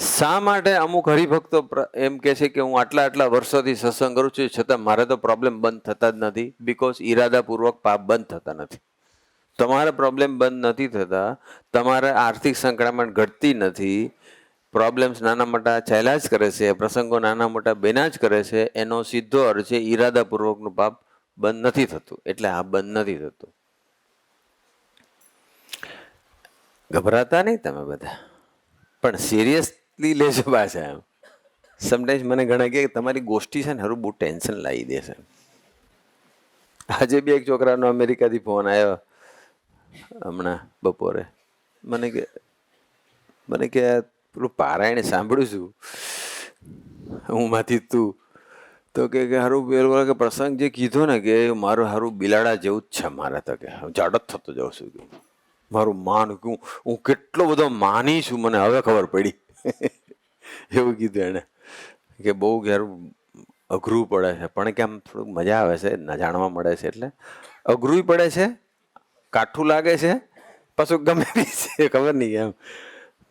શા માટે અમુક હરિભક્તો એમ કે છે કે હું આટલા વર્ષોથી સત્સંગ કરું છું છતાં મારે તો પ્રોબ્લેમ બંધ થતા જ નથી? બિકોઝ ઈરાદાપૂર્વક પાપ બંધ થતા નથી. તમારે પ્રોબ્લેમ બંધ નથી થતા, તમારે આર્થિક સંકળામણ ઘટતી નથી, પ્રોબ્લેમ્સ નાના મોટા ચાલ્યા જ કરે છે, પ્રસંગો નાના મોટા બન્યા જ કરે છે. એનો સીધો અર્થ છે ઈરાદાપૂર્વકનું પાપ બંધ નથી થતું. એટલે આ બંધ નથી થતું. ગભરાતા નહીં તમે બધા, પણ સિરિયસલી લેજો પાછા. એમ સમટાઈમ્સ મને ઘણા કહે કે તમારી ગોષ્ઠી છે ને હારું બહુ ટેન્શન લાવી દે છે. આજે બી એક છોકરાનો અમેરિકાથી ફોન આવ્યો હમણાં બપોરે. મને કે પેલું પારાયણ સાંભળ્યું છું હું માંથી તું, તો કે હારું પેલું કે પ્રસંગ જે કીધો ને કે મારું હારું બિલાડા જેવું જ છે. મારે તો કે જાડો જ થતો જાઉં છું. મારું માન હું કેટલો બધો માની છું, મને હવે ખબર પડી. એવું કીધું એને કે બહુ ઘેરું અઘરું પડે છે, પણ કે આમ થોડુંક મજા આવે છે, જાણવા મળે છે. એટલે અઘરું પડે છે, કાઠું લાગે છે, પાછું ગમે છે, ખબર નહીં એમ.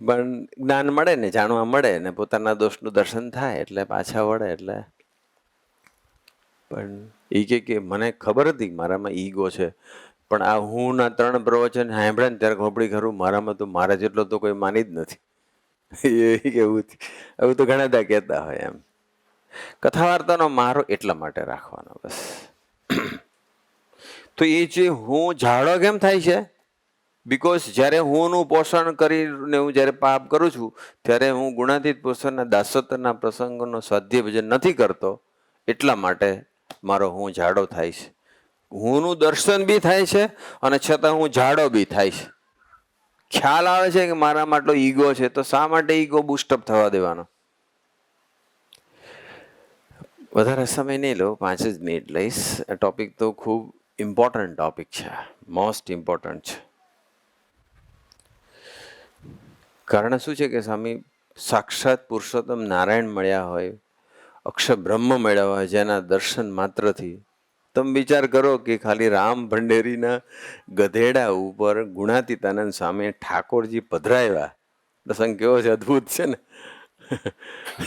પણ જ્ઞાન મળે ને, જાણવા મળે ને, પોતાના દોષનું દર્શન થાય એટલે પાછા વળે. એટલે પણ એ કે મને ખબર હતી કે મારામાં ઈગો છે, પણ આ હું ના 3 પ્રવચન સાંભળે ને ત્યારે ખબર ખરું મારામાં તો મારા જેટલો તો કોઈ માની જ નથી. એવું તો ઘણા બધા કહેતા હોય. એમ કથા વાર્તાનો મારો એટલા માટે રાખવાનો બસ. તો એ જે હું ઝાડો કેમ થાય છે? બિકોઝ જ્યારે હુંનું પોષણ કરીને હું જ્યારે પાપ કરું છું ત્યારે હું ગુણાતીત પોષણના દાસોત્તરના પ્રસંગોનો સ્વાધ્યાય ભજન નથી કરતો. એટલા માટે મારો હું ઝાડો થાય છે. હુંનું દર્શન બી થાય છે અને છતાં હું ઝાડો બી થાય છે. ખ્યાલ આવે છે કે મારામાં આટલો ઈગો છે, તો શા માટે ઈગો બુસ્ટઅપ થવા દેવાનો? વધારે સમય નહીં લો, 5 જ મિનિટ લઈશ. આ ટોપિક તો ખૂબ ઇમ્પોર્ટન્ટ ટોપિક છે, મોસ્ટ ઇમ્પોર્ટન્ટ છે. કારણ શું છે કે સ્વામી સાક્ષાત પુરુષોત્તમ નારાયણ મળ્યા હોય, અક્ષર બ્રહ્મ મળ્યા હોય, જેના દર્શન માત્રથી તમે વિચાર કરો કે ખાલી રામ ભંડેરીના ગધેડા ઉપર ગુણાતીતાનંદ સામે ઠાકોરજી પધરાવ્યા. પ્રસંગ કેવો છે, અદભુત છે ને.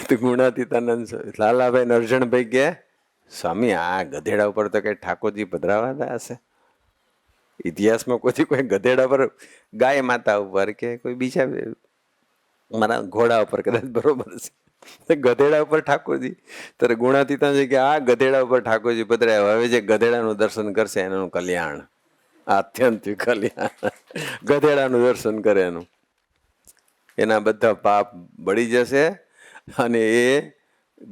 તો ગુણાતીતાનંદ લાલાભાઈ નરજણભાઈ કે સ્વામી આ ગધેડા ઉપર તો કઈ ઠાકોરજી પધરાવાતા હશે? ઇતિહાસમાં કોઈ ગધેડા પર, ગાય માતા ઉપર કે કોઈ બીજા મારા ઘોડા ઉપર કદાચ બરોબર છે, ગધેડા ઉપર ઠાકોરજી. ત્યારે ગુણાતીતાનંદ કે આ ગધેડા ઉપર ઠાકોરજી પધરાયા, હવે જે ગધેડાનું દર્શન કરશે એનું કલ્યાણ, આત્યંતિક કલ્યાણ. ગધેડાનું દર્શન કરે એના બધા પાપ બળી જશે અને એ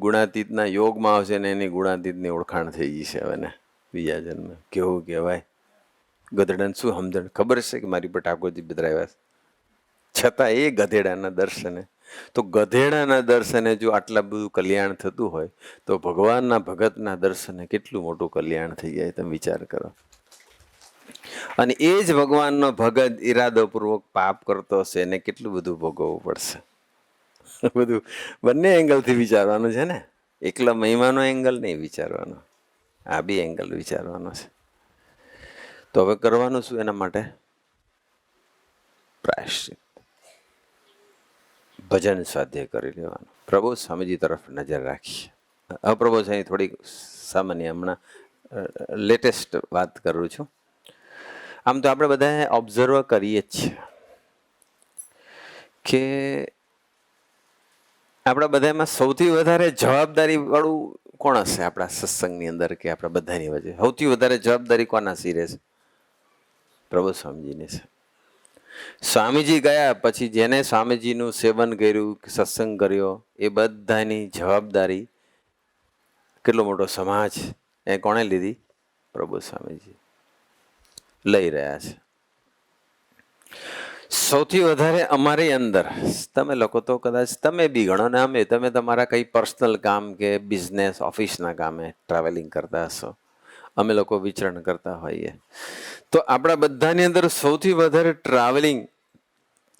ગુણાતીતના યોગમાં આવશે ને એની ગુણાતીતની ઓળખાણ થઈ જશે. હવે ને બીજા જન્મ કેવું કહેવાય. ગધેડાને શું સમજણ ખબર છે કે મારી પર ઠાકોરજી પધરાવ્યા છે, છતાં એ ગધેડાના દર્શને. તો ગધેડાના દર્શને જો આટલા બધું કલ્યાણ થતું હોય તો ભગવાનના ભગતના દર્શને કેટલું મોટું કલ્યાણ થઈ જાય, તમે વિચાર કરો. અને એ જ ભગવાનનો ભગત ઈરાદોપૂર્વક પાપ કરતો હશે એને કેટલું બધું ભોગવવું પડશે. બધું બંને એંગલથી વિચારવાનું છે ને, એકલા મહિમાનો એંગલ નહીં વિચારવાનો, આ બી એંગલ વિચારવાનો છે. તો હવે કરવાનું શું એના માટે? પ્રાયશ્ચિત, ભજન સ્વાધ્યાય કરી લેવાનું. પ્રભુ સ્વામીજી તરફ નજર રાખીએ. હવે પ્રભુ સ્વામી થોડીક સામાન્ય હમણાં લેટેસ્ટ વાત કરું છું. આમ તો આપણે બધા ઓબ્ઝર્વ કરીએ જ છીએ કે આપણા બધામાં સૌથી વધારે જવાબદારી વાળું કોણ હશે આપણા સત્સંગની અંદર કે આપણા બધાની વચ્ચે? સૌથી વધારે જવાબદારી કોના સિરે છે? પ્રભુ સ્વામીજીની છે. સ્વામીજી ગયા પછી જેને સ્વામીજીનું સેવન કર્યું, સત્સંગ કર્યો, એ બધાની જવાબદારી કેટલો મોટો સમાજ એ કોણે લીધી? પ્રભુ સ્વામીજી લઈ રહ્યા છે. સૌથી વધારે અમારી અંદર, તમે લોકો તો કદાચ તમે બી ગણો ને અમે, તમે તમારા કંઈ પર્સનલ કામ કે બિઝનેસ ઓફિસના કામે ટ્રાવેલિંગ કરતા હશો, અમે લોકો વિચરણ કરતા હોઈએ. તો આપણા બધાની અંદર સૌથી વધારે ટ્રાવેલિંગ,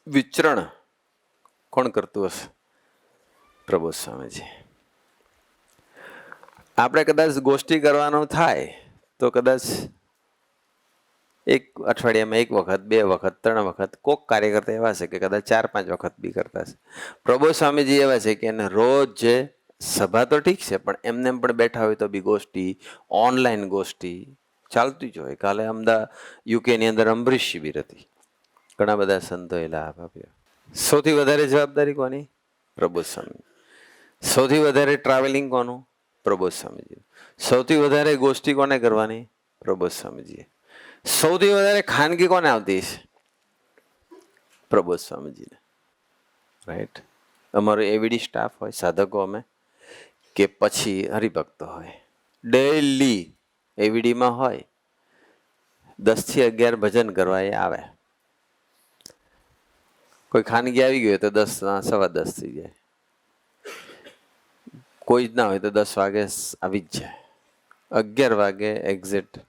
વિચરણ કોણ કરતું હશે? પ્રભુ સ્વામીજી. આપણે કદાચ ગોષ્ઠી કરવાનું થાય તો કદાચ એક અઠવાડિયામાં એક વખત, 2 વખત, 3 વખત, કોક કાર્યકર્તા એવા છે કે કદાચ 4-5 વખત બી કરતા છે. પ્રભુ સ્વામીજી એવા છે કે એને રોજ જે સભા તો ઠીક છે, પણ એમને એમ પણ બેઠા હોય તો બી ગોષ્ઠી, ઓનલાઈન ગોષ્ઠી ચાલતી જ હોય. કાલે અમદાવાદ યુકેની અંદર અમરીશ શિબિર હતી, ઘણા બધા સંતોએ લાભ આપ્યો. સૌથી વધારે જવાબદારી કોની? પ્રભુ સ્વામી. સૌથી વધારે ટ્રાવેલિંગ કોનું? પ્રભુ સ્વામીજી. સૌથી વધારે ગોષ્ઠી કોને કરવાની? પ્રભુ સ્વામીજી. સૌથી વધારે ખાનગી કોને આવતી છે? પ્રભુ સ્વામીજીને. રાઈટ. અમારો એવીડી સ્ટાફ હોય, સાધકો અમે, કે પછી હરિભક્તો હોય, ડેઈલી એવીડીમાં હોય, 10 થી 11 ભજન કરવા એ આવે. કોઈ ખાનગી આવી ગયું તો 10, 10:15 થઈ જાય. કોઈ જ ના હોય તો 10 વાગે આવી જ જાય. 11 વાગે એક્ઝેક્ટ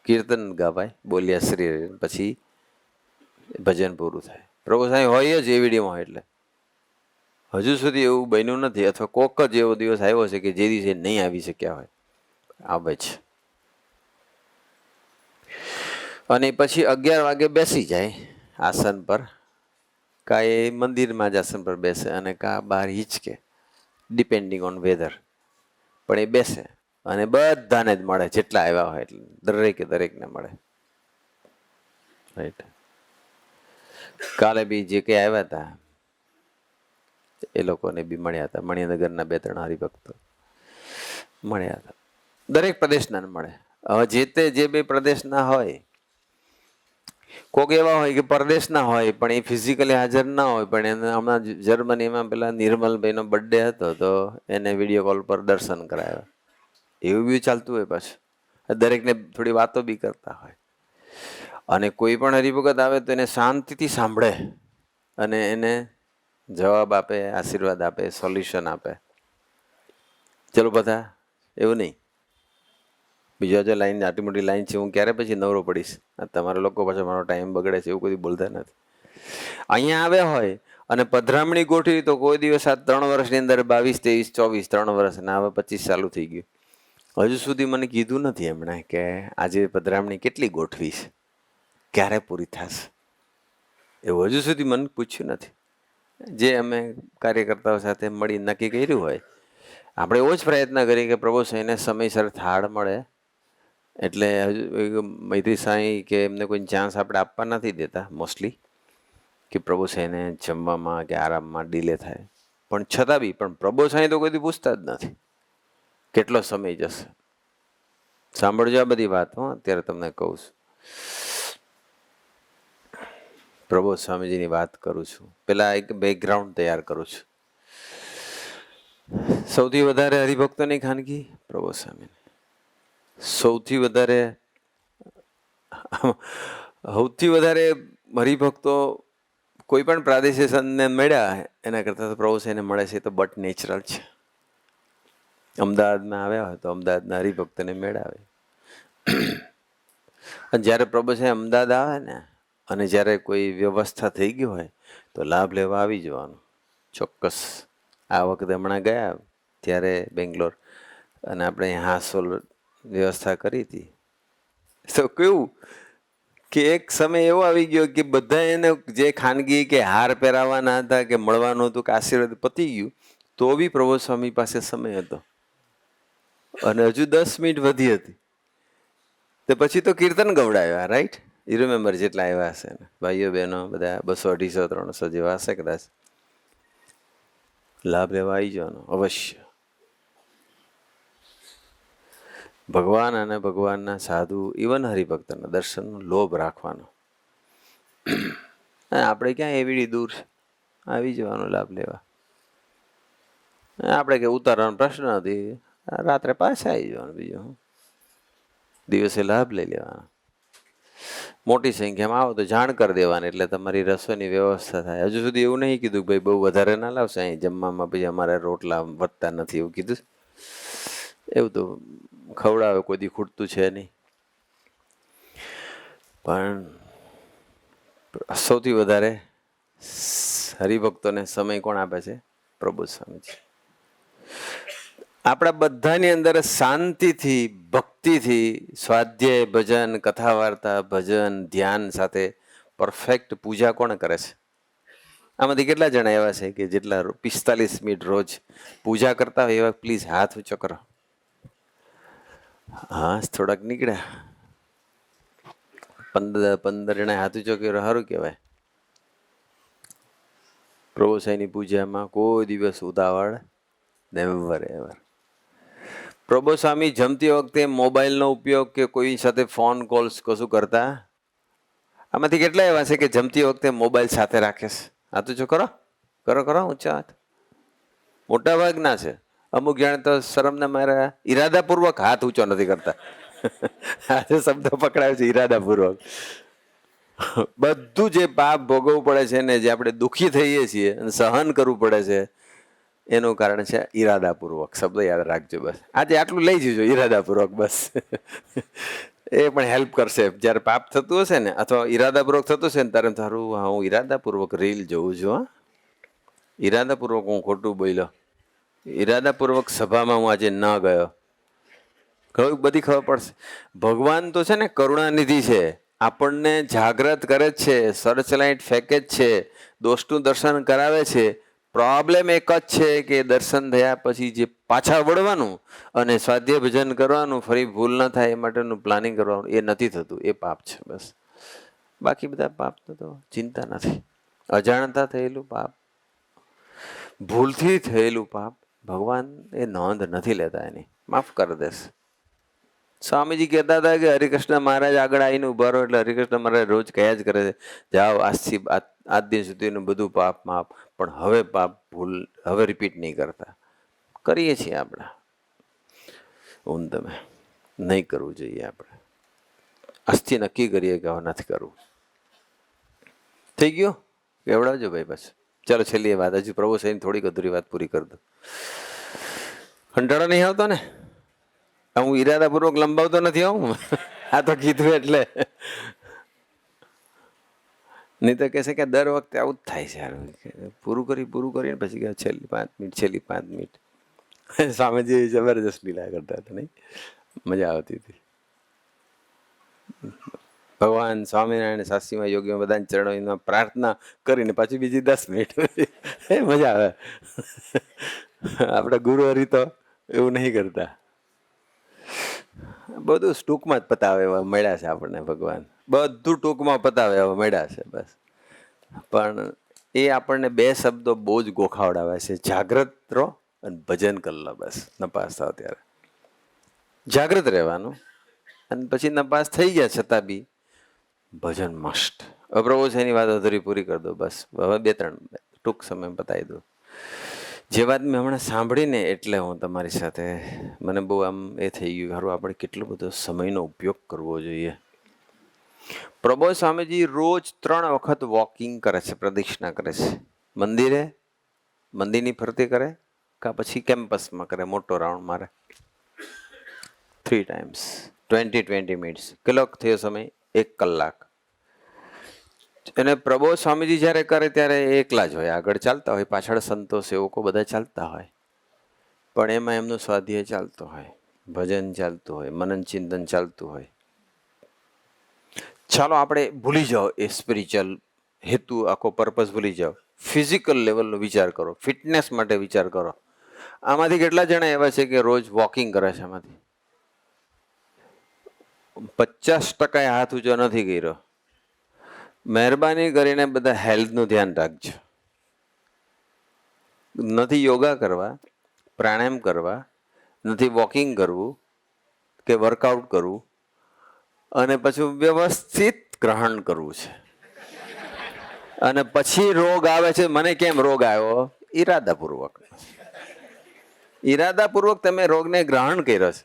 કીર્તન ગાવાય, બોલ્યા શ્રી, પછી ભજન પૂરું થાય. પ્રભુ સાંઈ હોય જ એવીડીમાં હોય. એટલે હજુ સુધી એવું બન્યું નથી, અથવા કોક જ એવો દિવસ આવ્યો છે કે જે દિવસે નહીં આવી શક્યા હોય, આવે છે. અને પછી 11 વાગે બેસી જાય આસન પર, કા એ મંદિરમાં જ આસન પર બેસે અને કા બહાર હિંચકે, ડિપેન્ડિંગ ઓન વેધર, પણ એ બેસે અને બધાને જ મળે, જેટલા આવ્યા હોય એટલે દરેકને મળે. રાઈટ. કાલે બી જે કંઈ આવ્યા હતા એ લોકોને બી મળ્યા હતા. મણિનગરના 2-3 હરિભક્તો મળ્યા હતા. દરેક પ્રદેશના મળે. હવે જે બે પ્રદેશના હોય, કોક એવા હોય કે પરદેશના હોય પણ એ ફિઝિકલી હાજર ના હોય, પણ એને હમણાં જર્મનીમાં પેલા નિર્મલભાઈનો બર્થડે હતો તો એને વિડીયો કોલ પર દર્શન કરાવ્યા. એવું બી ચાલતું હોય. પાછું દરેકને થોડી વાતો બી કરતા હોય. અને કોઈ પણ હરિભગત આવે તો એને શાંતિથી સાંભળે અને એને જવાબ આપે, આશીર્વાદ આપે, સોલ્યુશન આપે. ચલો બધા, એવું નહીં બીજા જો લાઈન, આટલી મોટી લાઈન છે, હું ક્યારે પછી નવરો પડીશ, તમારા લોકો પાછળ મારો ટાઈમ બગડે છે, એવું કોઈ બોલતા નથી. અહીંયા આવ્યા હોય અને પધરામણી ગોઠવી તો કોઈ દિવસ આ 3 વર્ષની અંદર 22, 23, 24, 3 વર્ષ, અને હવે 25 ચાલુ થઈ ગયું. હજુ સુધી મને કીધું નથી એમણે કે આજે પધરામણી કેટલી ગોઠવી છે, ક્યારે પૂરી થશે, એવું હજુ સુધી મને પૂછ્યું નથી. જે અમે કાર્યકર્તાઓ સાથે મળી નક્કી કર્યું હોય, આપણે એવો જ પ્રયત્ન કરીએ કે પ્રભુ સાંઈને સમયસર થાળ મળે. એટલે હજુ મૈત્રી સાંઈ કે એમને કોઈ ચાન્સ આપણે આપવા નથી દેતા મોસ્ટલી, કે પ્રભુ સાંઈને જમવામાં કે આરામમાં ડીલે થાય. પણ છતાં બી પણ પ્રભુ સાંઈ તો કોઈથી પૂછતા જ નથી કેટલો સમય જશે. સાંભળજો આ બધી વાત. અત્યારે તમને કહું છું, પ્રભુ સ્વામીજીની વાત કરું છું. પેલા એક બેકગ્રાઉન્ડ તૈયાર કરું છું. સૌથી વધારે હરિભક્તોની ખાનગી પ્રભુ સ્વામી. સૌથી વધારે હરિભક્તો કોઈ પણ પ્રાદેશિક સંતને મળ્યા એના કરતાં તો પ્રભુ સાંઈને મળે છે, તો બટ નેચરલ છે. અમદાવાદમાં આવ્યા હોય તો અમદાવાદના હરિભક્તને મેળાવે. અને જ્યારે પ્રભુ સાંઈ અમદાવાદ આવે ને, અને જ્યારે કોઈ વ્યવસ્થા થઈ ગઈ હોય તો લાભ લેવા આવી જવાનું. ચોક્કસ. આ વખતે હમણાં ગયા ત્યારે બેંગ્લોર, અને આપણે હાંસોલ વ્યવસ્થા કરી હતી, તો કેવું કે એક સમય એવો આવી ગયો કે બધા એને જે ખાનગી કે હાર પહેરાવાના હતા કે મળવાનું હતું કે આશીર્વાદ પતી ગયું, તો બી પ્રભુ સ્વામી પાસે સમય હતો અને હજુ 10 મિનિટ વધી હતી. તો પછી તો કીર્તન ગવડાવ્યા, રાઈટ? યુ રિમેમ્બર જેટલા આવ્યા હશે ને ભાઈઓ બહેનો બધા 200, 250, 300 જેવા હશે કદાચ. લાભ લેવા આવી જવાનો અવશ્ય. ભગવાન અને ભગવાનના સાધુ, ઇવન હરિભક્તના દર્શનનો લોભ રાખવાનો. આપણે ક્યાં એવી દૂર છે, આવી જવાનો લાભ લેવા. આપણે કે ઉતારવાનો પ્રશ્ન નથી, રાત્રે પાછા આવી જવાનું. બીજું દિવસે લાભ લઈ લેવાનો. મોટી સંખ્યામાં આવો તો જાણ કરી દેવાની, એટલે તમારી રસોઈની વ્યવસ્થા થાય. હજુ સુધી એવું નહીં કીધું ભાઈ બહુ વધારે ના લાવશે અહીં જમવામાં, પછી અમારે રોટલા વધતા નથી એવું કીધું. એવું તો ખવડાવે, કોઈ દી ખૂટતું છે નહીં. પણ સૌથી વધારે હરિભક્તોને સમય કોણ આપે છે? પ્રબોધ સ્વામીજી. આપણા બધાની અંદર શાંતિથી, ભક્તિથી, સ્વાધ્યાય, ભજન, કથા વાર્તા, ભજન, ધ્યાન સાથે પરફેક્ટ પૂજા કોણ કરે છે? આમાંથી કેટલા જણા એવા છે કે જેટલા 45 મિનિટ રોજ પૂજા કરતા હોય એવા પ્લીઝ હાથ ઊંચો કરો. હા, થોડાક નીકળ્યા. 15 જણા હાથ ઊંચો કર્યો, સારું કહેવાય. પ્રભુ સાંઈની પૂજામાં કોઈ દિવસ ઉતાવળ નેવર એવર. પ્રભુ સ્વામી જમતી વખતે મોબાઈલનો ઉપયોગ કે કોઈ સાથે ફોન કોલ્સ કશું કરતા? આમાંથી કેટલા એવા છે કે જમતી વખતે મોબાઈલ સાથે રાખે છે? હાથ ઊંચો કરો, કરો કરો ઊંચા હાથ. મોટા ભાગના છે. અમુક જણા તો શરમના મારા ઈરાદાપૂર્વક હાથ ઊંચો નથી કરતા. આજે શબ્દ પકડાય છે, ઈરાદાપૂર્વક. બધું જે પાપ ભોગવવું પડે છે ને, જે આપણે દુઃખી થઈએ છીએ અને સહન કરવું પડે છે, એનું કારણ છે ઈરાદાપૂર્વક. શબ્દ યાદ રાખજો બસ. આજે આટલું લઈ જજો, ઈરાદાપૂર્વક બસ. એ પણ હેલ્પ કરશે. જ્યારે પાપ થતું હશે ને અથવા ઈરાદાપૂર્વક થતું હશે ને ત્યારે તારું હા હું ઈરાદાપૂર્વક રીલ જોઉં છું. હા, ઈરાદાપૂર્વક હું ખોટું બોલ્યો, ઈરાદાપૂર્વક સભામાં હું આજે ન ગયો. ઘણું બધી ખબર પડશે. ભગવાન તો છે ને કરુણાનિધિ છે, આપણને જાગ્રત કરે જ છે, સર્ચ લાઇટ ફેંકે જ છે, દોષનું દર્શન કરાવે છે. પ્રોબ્લેમ એક જ છે કે દર્શન થયા પછી જે પાછા વળવાનું અને સ્વાધ્યાય ભજન કરવાનું, ફરી ભૂલ ન થાય એ માટેનું પ્લાનિંગ કરવાનું, એ નથી થતું. એ પાપ છે બસ. બાકી બધા પાપનો તો ચિંતા નથી. અજાણતા થયેલું પાપ, ભૂલથી થયેલું પાપ ભગવાન એ નોંધ નથી લેતા, એની માફ કરી દેશે. સ્વામીજી કહેતા હતા કે હરિકૃષ્ણ મહારાજ આગળ આવીને ઉભા રહો એટલે હરિકૃષ્ણ મહારાજ રોજ કયા જ કરે છે, જાઓ આજથી આજ દિન સુધીનું બધું પાપ માફ, પણ હવે પાપ ભૂલ હવે રિપીટ નહીં કરતા. કરીએ છીએ આપણે. હું તમે નહીં કરવું જોઈએ. આપણે આજથી નક્કી કરીએ કે હવે નથી કરવું. થઈ ગયું? એવડાવજો ભાઈ બસ. ચાલો છેલ્લી વાત, હજુ પ્રભુ સાહેબ થોડીક અધૂરી વાત પૂરી કરી દો. કંટાળો નહીં આવતો ને? હું ઈરાદાપૂર્વક લંબાવતો નથી. હું આ તો કીધું એટલે. નહીં તો કહેશે કે દર વખતે આવું જ થાય છે. પૂરું કરીને પછી કે છેલ્લી 5 મિનિટ. સ્વામીજી જબરજસ્ત લીલા કરતા હતા, નહીં? મજા આવતી હતી. ભગવાન સ્વામિનારાયણ શાસ્ત્રીમાં યોગીમાં બધાને ચરણોમાં પ્રાર્થના કરીને પાછી બીજી 10 મિનિટ મજા આવે. આપણા ગુરુ હરિ તો એવું નહીં કરતા. બધું ટૂંકમાં જ પતાવે એવા મળ્યા છે આપણને ભગવાન. બધું ટૂંકમાં પતાવે એવા મળ્યા છે બસ. પણ એ આપણને 2 શબ્દો બહુ જ ગોખાવડાવે છે, જાગ્રત રહો અને ભજન કરી લો. બસ નપાસ થાવ ત્યારે જાગ્રત રહેવાનું, અને પછી નપાસ થઈ ગયા છતાં બી ભજન મસ્ત. પ્રભુ એની વાત અધૂરી પૂરી કરી દો બસ. હવે 2-3 ટૂંક સમય બતાવી દો. જે વાત મેં હમણાં સાંભળીને એટલે હું તમારી સાથે, મને બહુ આમ એ થઈ ગયું, ખરું આપણે કેટલો બધો સમયનો ઉપયોગ કરવો જોઈએ. પ્રભુ સ્વામીજી રોજ 3 વખત વોકિંગ કરે છે, પ્રદક્ષિણા કરે છે. મંદિરની ફરતે કરે કાં પછી કેમ્પસમાં કરે, મોટો રાઉન્ડ મારે. 3 ટાઈમ્સ 20 મિનિટ્સ. કેટલોક થયો સમય? 1 કલાક. અને પ્રબોધ સ્વામીજી જ્યારે કરે ત્યારે એકલા જ હોય, આગળ ચાલતા હોય, પાછળ સંતો સેવકો બધા ચાલતા હોય, પણ એમાં એમનું સ્વાધ્યાય ચાલતો હોય, ભજન ચાલતું હોય, મનન ચિંતન ચાલતું હોય. ચાલો આપણે ભૂલી જાઓ એ સ્પિરિચ્યુઅલ હેતુ, આખો પર્પઝ ભૂલી જાઓ. ફિઝિકલ લેવલનો વિચાર કરો, ફિટનેસ માટે વિચાર કરો. આમાંથી કેટલા જણા એવા છે કે રોજ વોકિંગ કરે છે? આમાંથી 50% હાથ ઊંચો નથી કર્યો. મહેરબાની કરીને બધા હેલ્થનું ધ્યાન રાખજો. નથી યોગા કરવા, પ્રાણાયામ કરવા, નથી વોકિંગ કરવું કે વર્કઆઉટ કરવું, અને પછી વ્યવસ્થિત ગ્રહણ કરવું છે. અને પછી રોગ આવે છે. મને કેમ રોગ આવ્યો? ઈરાદાપૂર્વક. ઈરાદાપૂર્વક તમે રોગને ગ્રહણ કર્યો છે.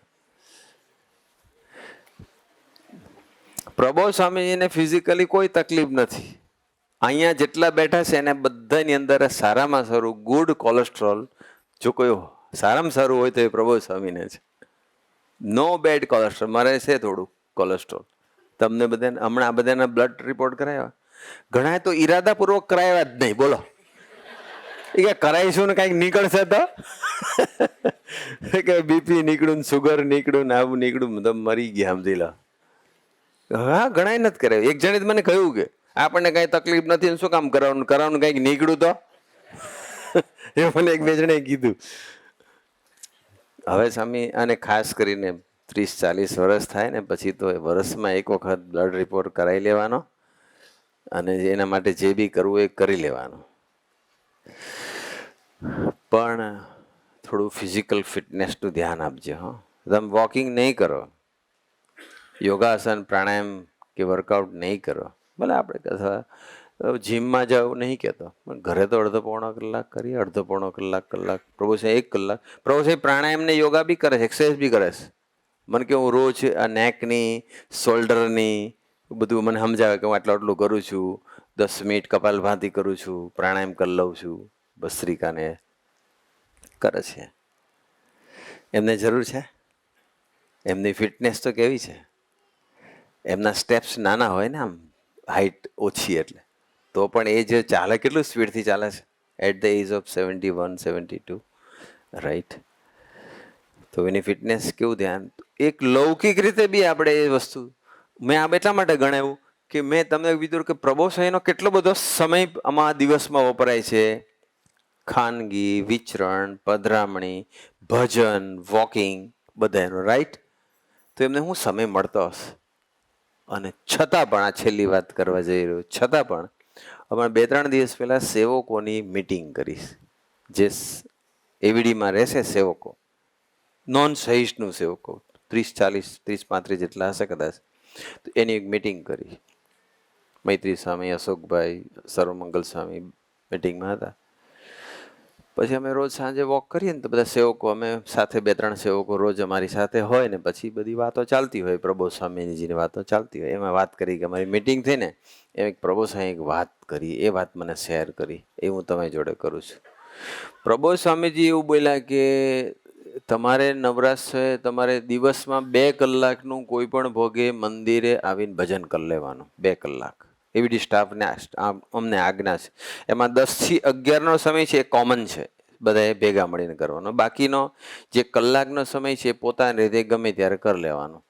પ્રબોધ સ્વામીજીને ફિઝિકલી કોઈ તકલીફ નથી. અહીંયા જેટલા બેઠા છે એને બધાની અંદર સારામાં સારું ગુડ કોલેસ્ટ્રોલ, જો કોઈ સારામાં સારું હોય તો એ પ્રબોધ સ્વામીને છે. નો બેડ કોલેસ્ટ્રોલ. મારે છે થોડું કોલેસ્ટ્રોલ. તમને બધાને હમણાં આ બધાના બ્લડ રિપોર્ટ કરાવ્યા. ઘણા તો ઈરાદાપૂર્વક કરાવ્યા જ નહીં. બોલો, એ કે કરાવીશું ને કાંઈક નીકળશે તો કે બીપી નીકળ્યું ને સુગર નીકળ્યું ને આવું નીકળ્યું, તમે મરી ગયા સમજી લો. હા, ઘણા નથી કરાવ્યું. એક જણે મને કહ્યું કે આપણને કઈ તકલીફ નથી, શું કામ કરાવવાનું, કરાવવાનું કઈક નીકળ્યું તો એ મને એક બે જણે કીધું. હવે સ્વામી, અને ખાસ કરીને 30-40 વર્ષ થાય ને પછી તો વર્ષમાં એક વખત બ્લડ રિપોર્ટ કરાવી લેવાનો, અને એના માટે જે બી કરવું એ કરી લેવાનું. પણ થોડું ફિઝિકલ ફિટનેસનું ધ્યાન આપજો. હા, તમે વોકિંગ નહીં કરો, યોગાસન પ્રાણાયામ કે વર્કઆઉટ નહીં કરો, ભલે આપણે જીમમાં જાવ નહીં કહેતો, પણ ઘરે તો અડધો પોણો કલાક કરીએ, અડધો પોણો કલાક, પ્રભુ સાહેબ 1 કલાક. પ્રભુ સાહેબ પ્રાણાયામ ને યોગા બી કરે છે, એક્સરસાઇઝ બી કરે છે. મને કે હું રોજ આ નેકની, શોલ્ડરની બધું મને સમજાવે કે હું આટલું કરું છું, 10 મિનિટ કપાલભાતિ કરું છું, પ્રાણાયામ કરી લઉં છું. ભસ્ત્રિકાને કરે છે. એમને જરૂર છે? એમની ફિટનેસ તો કેવી છે? એમના સ્ટેપ્સ નાના હોય ને, આમ હાઈટ ઓછી એટલે, તો પણ એ જે ચાલે કેટલું સ્પીડથી ચાલે છે at the age of 71-72, right? તો એની ફિટનેસ કેવું ધ્યાન. એક લૌકિક રીતે બી આપણે એ વસ્તુ મેં આ એટલા માટે ગણાવ્યું કે મેં તમને કીધું કે પ્રભુ સાહેબનો કેટલો બધો સમય આમાં દિવસમાં વપરાય છે. ખાનગી, વિચરણ, પધરામણી, ભજન, વોકિંગ, બધાનો, રાઈટ? તો એમને હું સમય મળતો હશે. અને છતાં પણ આ છેલ્લી વાત કરવા જઈ રહ્યો, છતાં પણ અમે 2-3 દિવસ પહેલા સેવકોની મિટિંગ કરીશ, જે એવીડીમાં રહેશે સેવકો, નોન સહિષ્ણુ સેવકો, 30-35 જેટલા હશે કદાચ. તો એની એક મિટિંગ કરી. મૈત્રી સ્વામી, અશોકભાઈ, સર્વમંગલ સ્વામી મિટિંગમાં હતા. પછી અમે રોજ સાંજે વોક કરીએ ને તો બધા સેવકો, અમે સાથે 2-3 સેવકો રોજ અમારી સાથે હોય ને પછી બધી વાતો ચાલતી હોય, પ્રબોધ સ્વામીજીની વાતો ચાલતી હોય. એમાં વાત કરી કે અમારી મિટિંગ થઈ ને, એમ એક પ્રબોધ સ્વામી એક વાત કરી, એ વાત મને શેર કરી, એ હું તમારી જોડે કરું છું. પ્રબોધ સ્વામીજી એવું બોલ્યા કે તમારે નવરાશ છે, તમારે દિવસમાં 2 કલાકનું કોઈ પણ ભોગે મંદિરે આવીને ભજન કરી લેવાનું. 2 કલાક એવીડી સ્ટાફને અમને આજ્ઞા છે. એમાં 10 થી 11નો સમય છે એ કોમન છે, બધાએ ભેગા મળીને કરવાનો. બાકીનો જે કલાકનો સમય છે એ પોતાની રીતે ગમે ત્યારે કરી લેવાનો.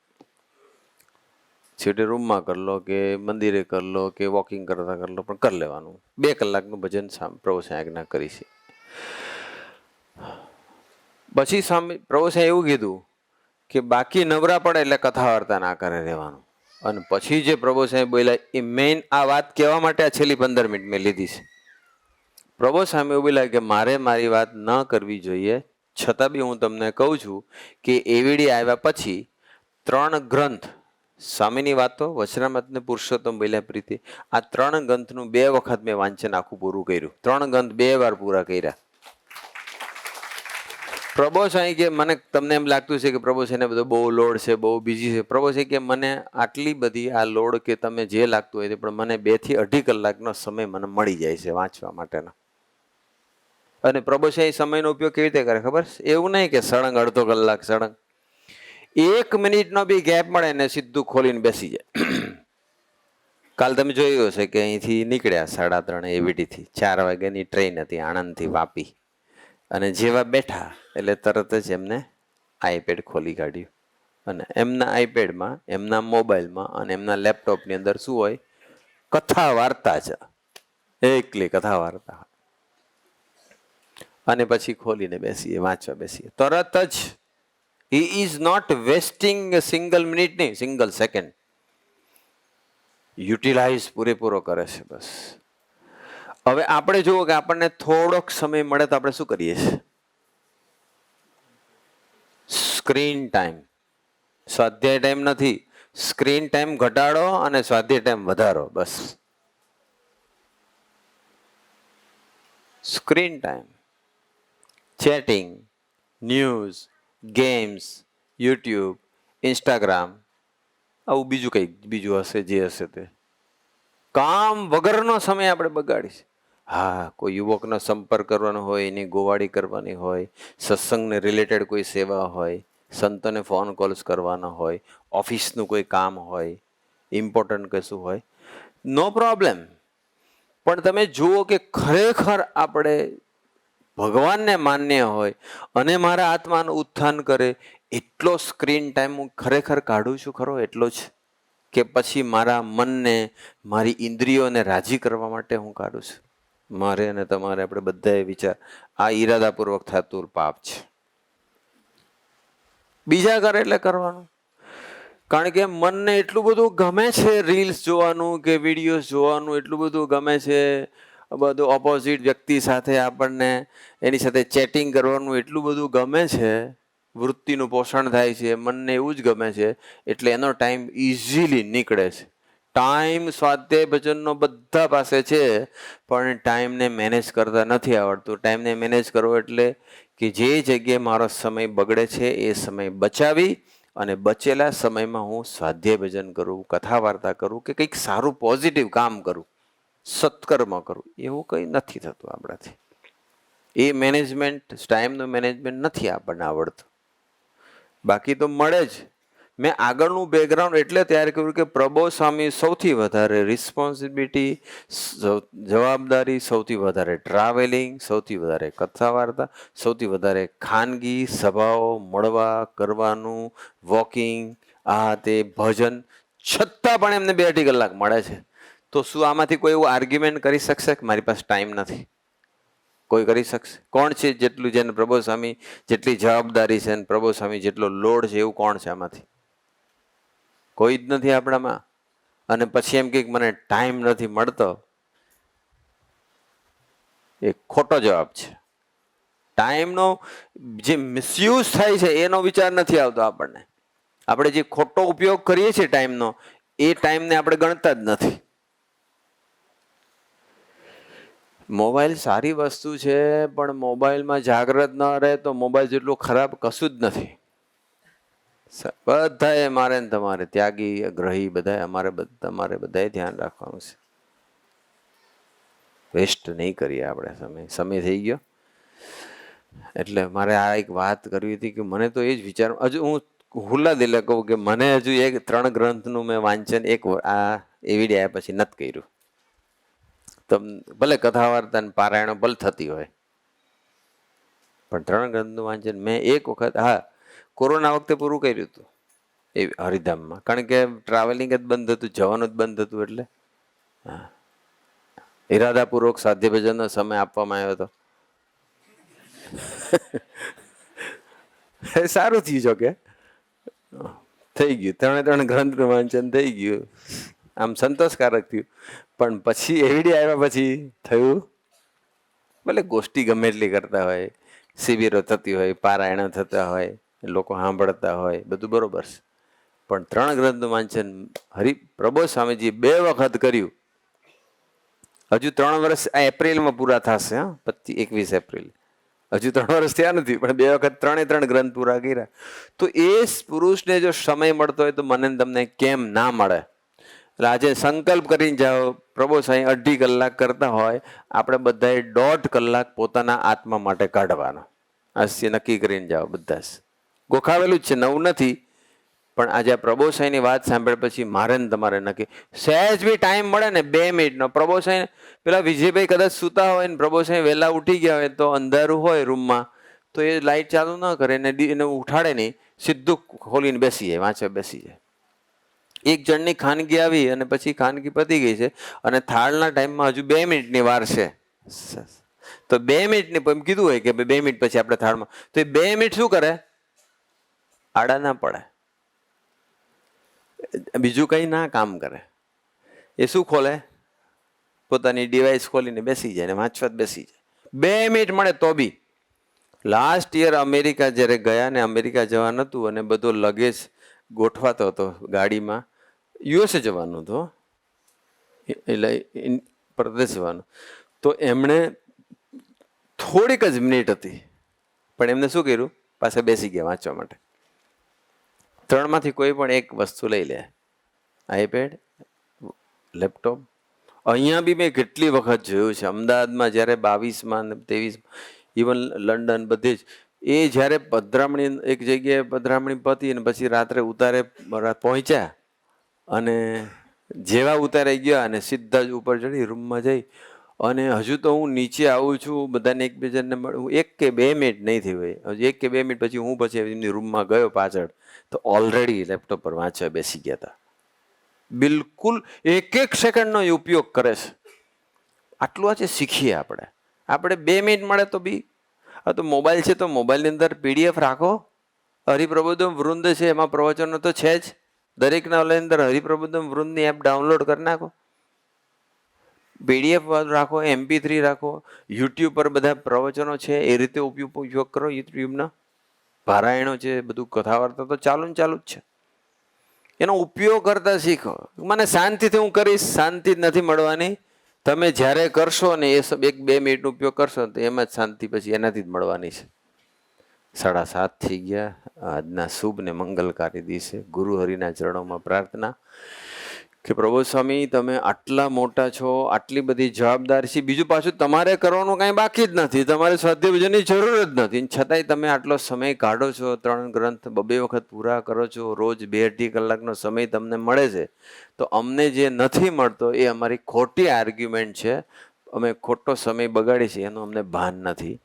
છેવટે રૂમમાં કરી લો કે મંદિરે કરી લો કે વોકિંગ કરતા કરી લો, પણ કરી લેવાનું. 2 કલાકનું ભજન પ્રભુ સાહેબ આજ્ઞા કરી છે. પછી સ્વામી પ્રભુ સાહેબ એવું કીધું કે બાકી નવરા પડે એટલે કથા વાર્તા ના કરે રહેવાનું. અને પછી જે પ્રભુ સાહેબ બોલ્યા એ મેઇન આ વાત કહેવા માટે આ છેલ્લી 15 મિનિટ મેં લીધી છે. પ્રભુ સાહેબ એવું બોલ્યા કે મારે મારી વાત ન કરવી જોઈએ, છતાં બી હું તમને કહું છું કે એવીડી આવ્યા પછી 3 ગ્રંથ, સ્વામીની વાતો, વચનામૃત ને પુરુષોત્તમ બોલ્યા પ્રીતિ, આ 3 ગ્રંથનું 2 વખત મેં વાંચન આખું પૂરું કર્યું. 3 ગ્રંથ 2 વાર પૂરા કર્યા. પ્રભુ સાહેબ કે મને, તમને એમ લાગતું છે કે પ્રભુ સાહેબને બધો બહુ લોડ છે, બહુ બીજી છે. પ્રભુ સાહેબ કે મને આટલી બધી આ લોડ કે તમે જે લાગતું હોય તે, પણ મને 2 થી 2.5 કલાકનો સમય મને મળી જાય છે વાંચવા માટેનો. અને પ્રભુ સાહેબ સમયનો ઉપયોગ કેવી રીતે કરે ખબર? એવું નહીં કે સળંગ અડધો કલાક, સળંગ 1 મિનિટનો બી ગેપ મળે ને સીધું ખોલીને બેસી જાય. કાલ તમે જોયું હશે કે અહીંથી નીકળ્યા 3:30 એવીડીથી, 4 વાગ્યાની ટ્રેન હતી આણંદથી વાપી, અને જેવા બેઠા એટલે તરત જ એમને આઈપેડ ખોલી કાઢ્યું, અને એમના આઈપેડમાં, એમના મોબાઈલમાં અને એમના લેપટોપની અંદર શું હોય? કથા વાર્તા છે, એકલી કથા વાર્તા. અને પછી ખોલીને બેસીએ, વાંચવા બેસીએ. તરત જ he is not wasting single minute નહીં, સિંગલ સેકન્ડ યુટિલાઇઝ પૂરેપૂરો કરે છે. બસ હવે આપણે જુઓ કે આપણને થોડોક સમય મળે તો આપણે શું કરીએ છીએ? Screen time. સ્વાધ્યાય ટાઈમ નથી, સ્ક્રીન ટાઈમ ઘટાડો અને સ્વાધ્યાય ટાઈમ વધારો. બસ screen time, chatting, news, games, YouTube, Instagram, આવું બીજું કંઈક બીજું હશે જે હશે તે. કામ વગરનો સમય આપણે બગાડીશ. હા, કોઈ યુવકનો સંપર્ક કરવાનો હોય, એની ગોવાડી કરવાની હોય, સત્સંગને રિલેટેડ કોઈ સેવા હોય, સંતોને ફોન કોલ્સ કરવાના હોય, ઓફિસનું કોઈ કામ હોય, ઇમ્પોર્ટન્ટ કશું હોય, નો પ્રોબ્લેમ. પણ તમે જુઓ કે ખરેખર આપણે ભગવાનને માન્ય હોય અને મારા આત્માનું ઉત્થાન કરે એટલો સ્ક્રીન ટાઈમ હું ખરેખર કાઢું છું ખરો? એટલો જ કે પછી મારા મનને, મારી ઇન્દ્રિયોને રાજી કરવા માટે હું કાઢું છું? મારે અને તમારે, આપણે બધાએ વિચાર, આ ઈરાદાપૂર્વક થતું પાપ છે. બીજા કરે એટલે કરવાનું. કારણ કે મનને એટલું બધું ગમે છે રીલ્સ જોવાનું કે વિડીયોઝ જોવાનું, એટલું બધું ગમે છે, બધું ઓપોઝિટ વ્યક્તિ સાથે આપણને એની સાથે ચેટિંગ કરવાનું એટલું બધું ગમે છે, વૃત્તિનું પોષણ થાય છે, મનને એવું જ ગમે છે, એટલે એનો ટાઈમ ઇઝીલી નીકળે છે. ટાઈમ સ્વાધ્યાય ભજનનો બધા પાસે છે, પણ ટાઈમને મેનેજ કરતા નથી આવડતું. ટાઈમને મેનેજ કરવો એટલે કે જે જગ્યાએ મારો સમય બગડે છે એ સમય બચાવી અને બચેલા સમયમાં હું સ્વાધ્યાય ભજન કરું, કથા વાર્તા કરું, કે કંઈક સારું પોઝિટિવ કામ કરું, સત્કર્મ કરું. એવું કંઈ નથી થતું આપણાથી. એ મેનેજમેન્ટ, ટાઈમનું મેનેજમેન્ટ નથી આપણને આવડતું. બાકી તો મળે જ. મેં આગળનું બેકગ્રાઉન્ડ એટલે તૈયાર કર્યું કે પ્રભો સ્વામી સૌથી વધારે રિસ્પોન્સિબિલિટી, જવાબદારી, સૌથી વધારે ટ્રાવેલિંગ, સૌથી વધારે કથા વાર્તા, સૌથી વધારે ખાનગી સભાઓ મળવા કરવાનું, વોકિંગ, આ તે ભજન, છતાં પણ એમને 2-2.5 કલાક મળે છે. તો શું આમાંથી કોઈ એવું આર્ગ્યુમેન્ટ કરી શકશે કે મારી પાસે ટાઈમ નથી? કોઈ કરી શકશે? કોણ છે જેટલું, જેને પ્રભુ સ્વામી જેટલી જવાબદારી છે અને પ્રભુ સ્વામી જેટલો લોડ છે, એવું કોણ છે આમાંથી? કોઈ જ નથી આપણામાં. અને પછી એમ કે મને ટાઈમ નથી મળતો, એ ખોટો જવાબ છે. ટાઈમનો જે મિસયુઝ થાય છે એનો વિચાર નથી આવતો આપણને. આપણે જે ખોટો ઉપયોગ કરીએ છીએ ટાઈમનો, એ ટાઈમને આપણે ગણતા જ નથી. મોબાઈલ સારી વસ્તુ છે, પણ મોબાઈલમાં જાગ્રત ન રહે તો મોબાઈલ જેટલું ખરાબ કશું જ નથી. બધાએ, મારે ને તમારે, ત્યાગી ગ્રહી બધાએ, તમારે બધાએ ધ્યાન રાખવાનું છે. વેસ્ટ નહીં કરીએ આપણે સમય થઈ ગયો. એટલે મારે આ એક વાત કરવી હતી કે મને તો એ જ વિચાર, હજુ હું હુલ્લા દિલે કહું કે મને હજુ 3 ગ્રંથનું મેં વાંચન આ એવીડી આવ્યા પછી નથી કર્યું. ભલે કથા વાર્તા ને પારાયણો ભલે થતી હોય, પણ 3 ગ્રંથનું વાંચન મેં એક વખત, હા, કોરોના વખતે પૂરું કર્યું હતું એ હરિધામમાં. કારણ કે ટ્રાવેલિંગ જ બંધ હતું, જવાનું જ બંધ હતું. એટલે હા, ઈરાદાપૂર્વક સાધ્ય ભજનનો સમય આપવામાં આવ્યો હતો. સારું થયું છો કે થઈ ગયું, 3 ગ્રંથનું વાંચન થઈ ગયું, આમ સંતોષકારક થયું. પણ પછી એવીડી આવ્યા પછી થયું, ભલે ગોષ્ઠી ગમે એટલી કરતા હોય, શિબિરો થતી હોય, પારાયણો થતા હોય, લોકો સાંભળતા હોય, બધું બરોબર છે, પણ 3 ગ્રંથનું વાંચન પ્રભુ સ્વામીજી 2 વખત કર્યું. હજુ 3 વર્ષ આ એપ્રિલમાં પૂરા થશે. 21 એપ્રિલ. હજુ 3 વર્ષ થયા નથી, પણ 2 વખત 3 ગ્રંથ પૂરા કર્યા. તો એ પુરુષને જો સમય મળતો હોય તો મને તમને કેમ ના મળે? એટલે આજે સંકલ્પ કરીને જાઓ, પ્રભુ સાંઈ 2.5 કલાક કરતા હોય, આપણે બધાએ 1.5 કલાક પોતાના આત્મા માટે કાઢવાનો. આજથી નક્કી કરીને જાઓ બધા. ગોખાવેલું જ છે, નવું નથી. પણ આજે આ પ્રભુસાઈની વાત સાંભળ્યા પછી મારે ને તમારે નક્કી સહેજ બી ટાઈમ મળે ને 2 મિનિટનો, પ્રભુસાઈ પેલા વિજયભાઈ કદાચ સૂતા હોય ને પ્રભુસાઈ વહેલા ઉઠી ગયા હોય તો અંધારું હોય રૂમમાં, તો એ લાઇટ ચાલુ ન કરે ને એને ઉઠાડે નહીં, સીધું ખોલીને બેસી જાય, વાંચવા બેસી જાય. એક જણની ખાનગી આવી અને પછી ખાનગી પતી ગઈ છે અને થાળના ટાઈમમાં હજુ 2 મિનિટની વાર છે, તો 2 મિનિટની એમ કીધું હોય કે 2 મિનિટ પછી આપણે થાળમાં, તો એ 2 મિનિટ શું કરે? આડા ના પડે, બીજું કંઈ ના કામ કરે. એ શું ખોલે? પોતાની ડિવાઇસ ખોલીને બેસી જાય ને વાંચવા બેસી જાય. 2 મિનિટ મળે તો બી. લાસ્ટ યર અમેરિકા જ્યારે ગયા ને અમેરિકા જવાનું હતું અને બધો લગેજ ગોઠવાતો હતો ગાડીમાં, યુએસએ જવાનું હતું, એટલે પ્રદેશ જવાનું, તો એમણે થોડીક જ મિનિટ હતી પણ એમને શું કર્યું? પાછા બેસી ગયા વાંચવા માટે. 3માંથી કોઈ પણ એક વસ્તુ લઈ લે, આઈપેડ, લેપટોપ. અહીંયા બી મેં કેટલી વખત જોયું છે, અમદાવાદમાં જ્યારે 22માં ને 23, ઇવન લંડન બધે જ, એ જ્યારે પધરામણી એક જગ્યાએ પધરામણી પતી અને પછી રાત્રે ઉતારે પહોંચ્યા અને જેવા ઉતારે ગયા અને સીધા જ ઉપર ચડી રૂમમાં જઈ અને હજુ તો હું નીચે આવું છું, બધાને એકબીજાને મળું, 1 કે 2 મિનિટ નહીં થઈ હોય, હજુ 1 કે 2 મિનિટ પછી હું પછી એમની રૂમમાં ગયો પાછળ, તો ઓલરેડી લેપટોપ પર વાંચવા બેસી ગયા હતા. બિલકુલ 1 સેકન્ડનો ઉપયોગ કરે છે. આટલું આજે શીખીએ આપણે. 2 મિનિટ મળે તો બી, હા તો મોબાઈલ છે તો મોબાઈલની અંદર PDF રાખો, હરિપ્રબોધમ વૃંદ છે એમાં પ્રવચનો તો છે જ, દરેકના અંદર હરિપ્રબોધમ વૃંદની એપ ડાઉનલોડ કરી નાખો, PDF રાખો, MP3 રાખો, યુટ્યુબ પર બધા પ્રવચનો છે એ રીતે ઉપયોગ કરો. યુટ્યુબના પારાયણો છે, બધું કથા વાર્તા તો ચાલુ ને ચાલુ જ છે. એનો ઉપયોગ કરતા શીખો. મને શાંતિથી હું કરીશ, શાંતિ નથી મળવાની. તમે જ્યારે કરશો ને એ 1-2 મિનિટનો ઉપયોગ કરશો તો એમાં જ શાંતિ પછી એનાથી જ મળવાની છે. 7:30 થઈ ગયા. આજના શુભ ને મંગલકારી દિવસે ગુરુ હરિના ચરણોમાં પ્રાર્થના કે પ્રભુ સ્વામી તમે આટલા મોટા છો, આટલી બધી જવાબદારી છે, બીજું પાછું તમારે કરવાનું કાંઈ બાકી જ નથી, તમારે સ્વાધ્યાય ભજનની જરૂર જ નથી, છતાંય તમે આટલો સમય કાઢો છો, 3 ગ્રંથ 2 વખત પૂરા કરો છો, રોજ 2-2.5 કલાકનો સમય તમને મળે છે. તો અમને જે નથી મળતો એ અમારી ખોટી આર્ગ્યુમેન્ટ છે, અમે ખોટો સમય બગાડીએ છીએ એનું અમને ભાન નથી.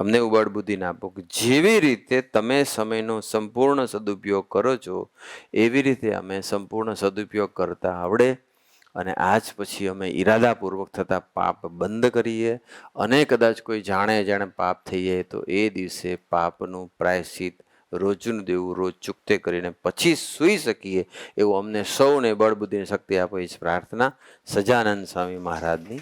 અમને ઉબળ બુદ્ધિને આપો કે જેવી રીતે તમે સમયનો સંપૂર્ણ સદુપયોગ કરો છો એવી રીતે અમે સંપૂર્ણ સદુપયોગ કરતા આવડે અને આજ પછી અમે ઈરાદાપૂર્વક થતા પાપ બંધ કરીએ અને કદાચ કોઈ જાણે પાપ થઈ જાય તો એ દિવસે પાપનું પ્રાયશ્ચિત રોજનું દેવું રોજ ચૂકતે કરીને પછી સૂઈ શકીએ એવું અમને સૌને બળ બુદ્ધિની શક્તિ આપો એ જ પ્રાર્થના સજાનંદ સ્વામી મહારાજની.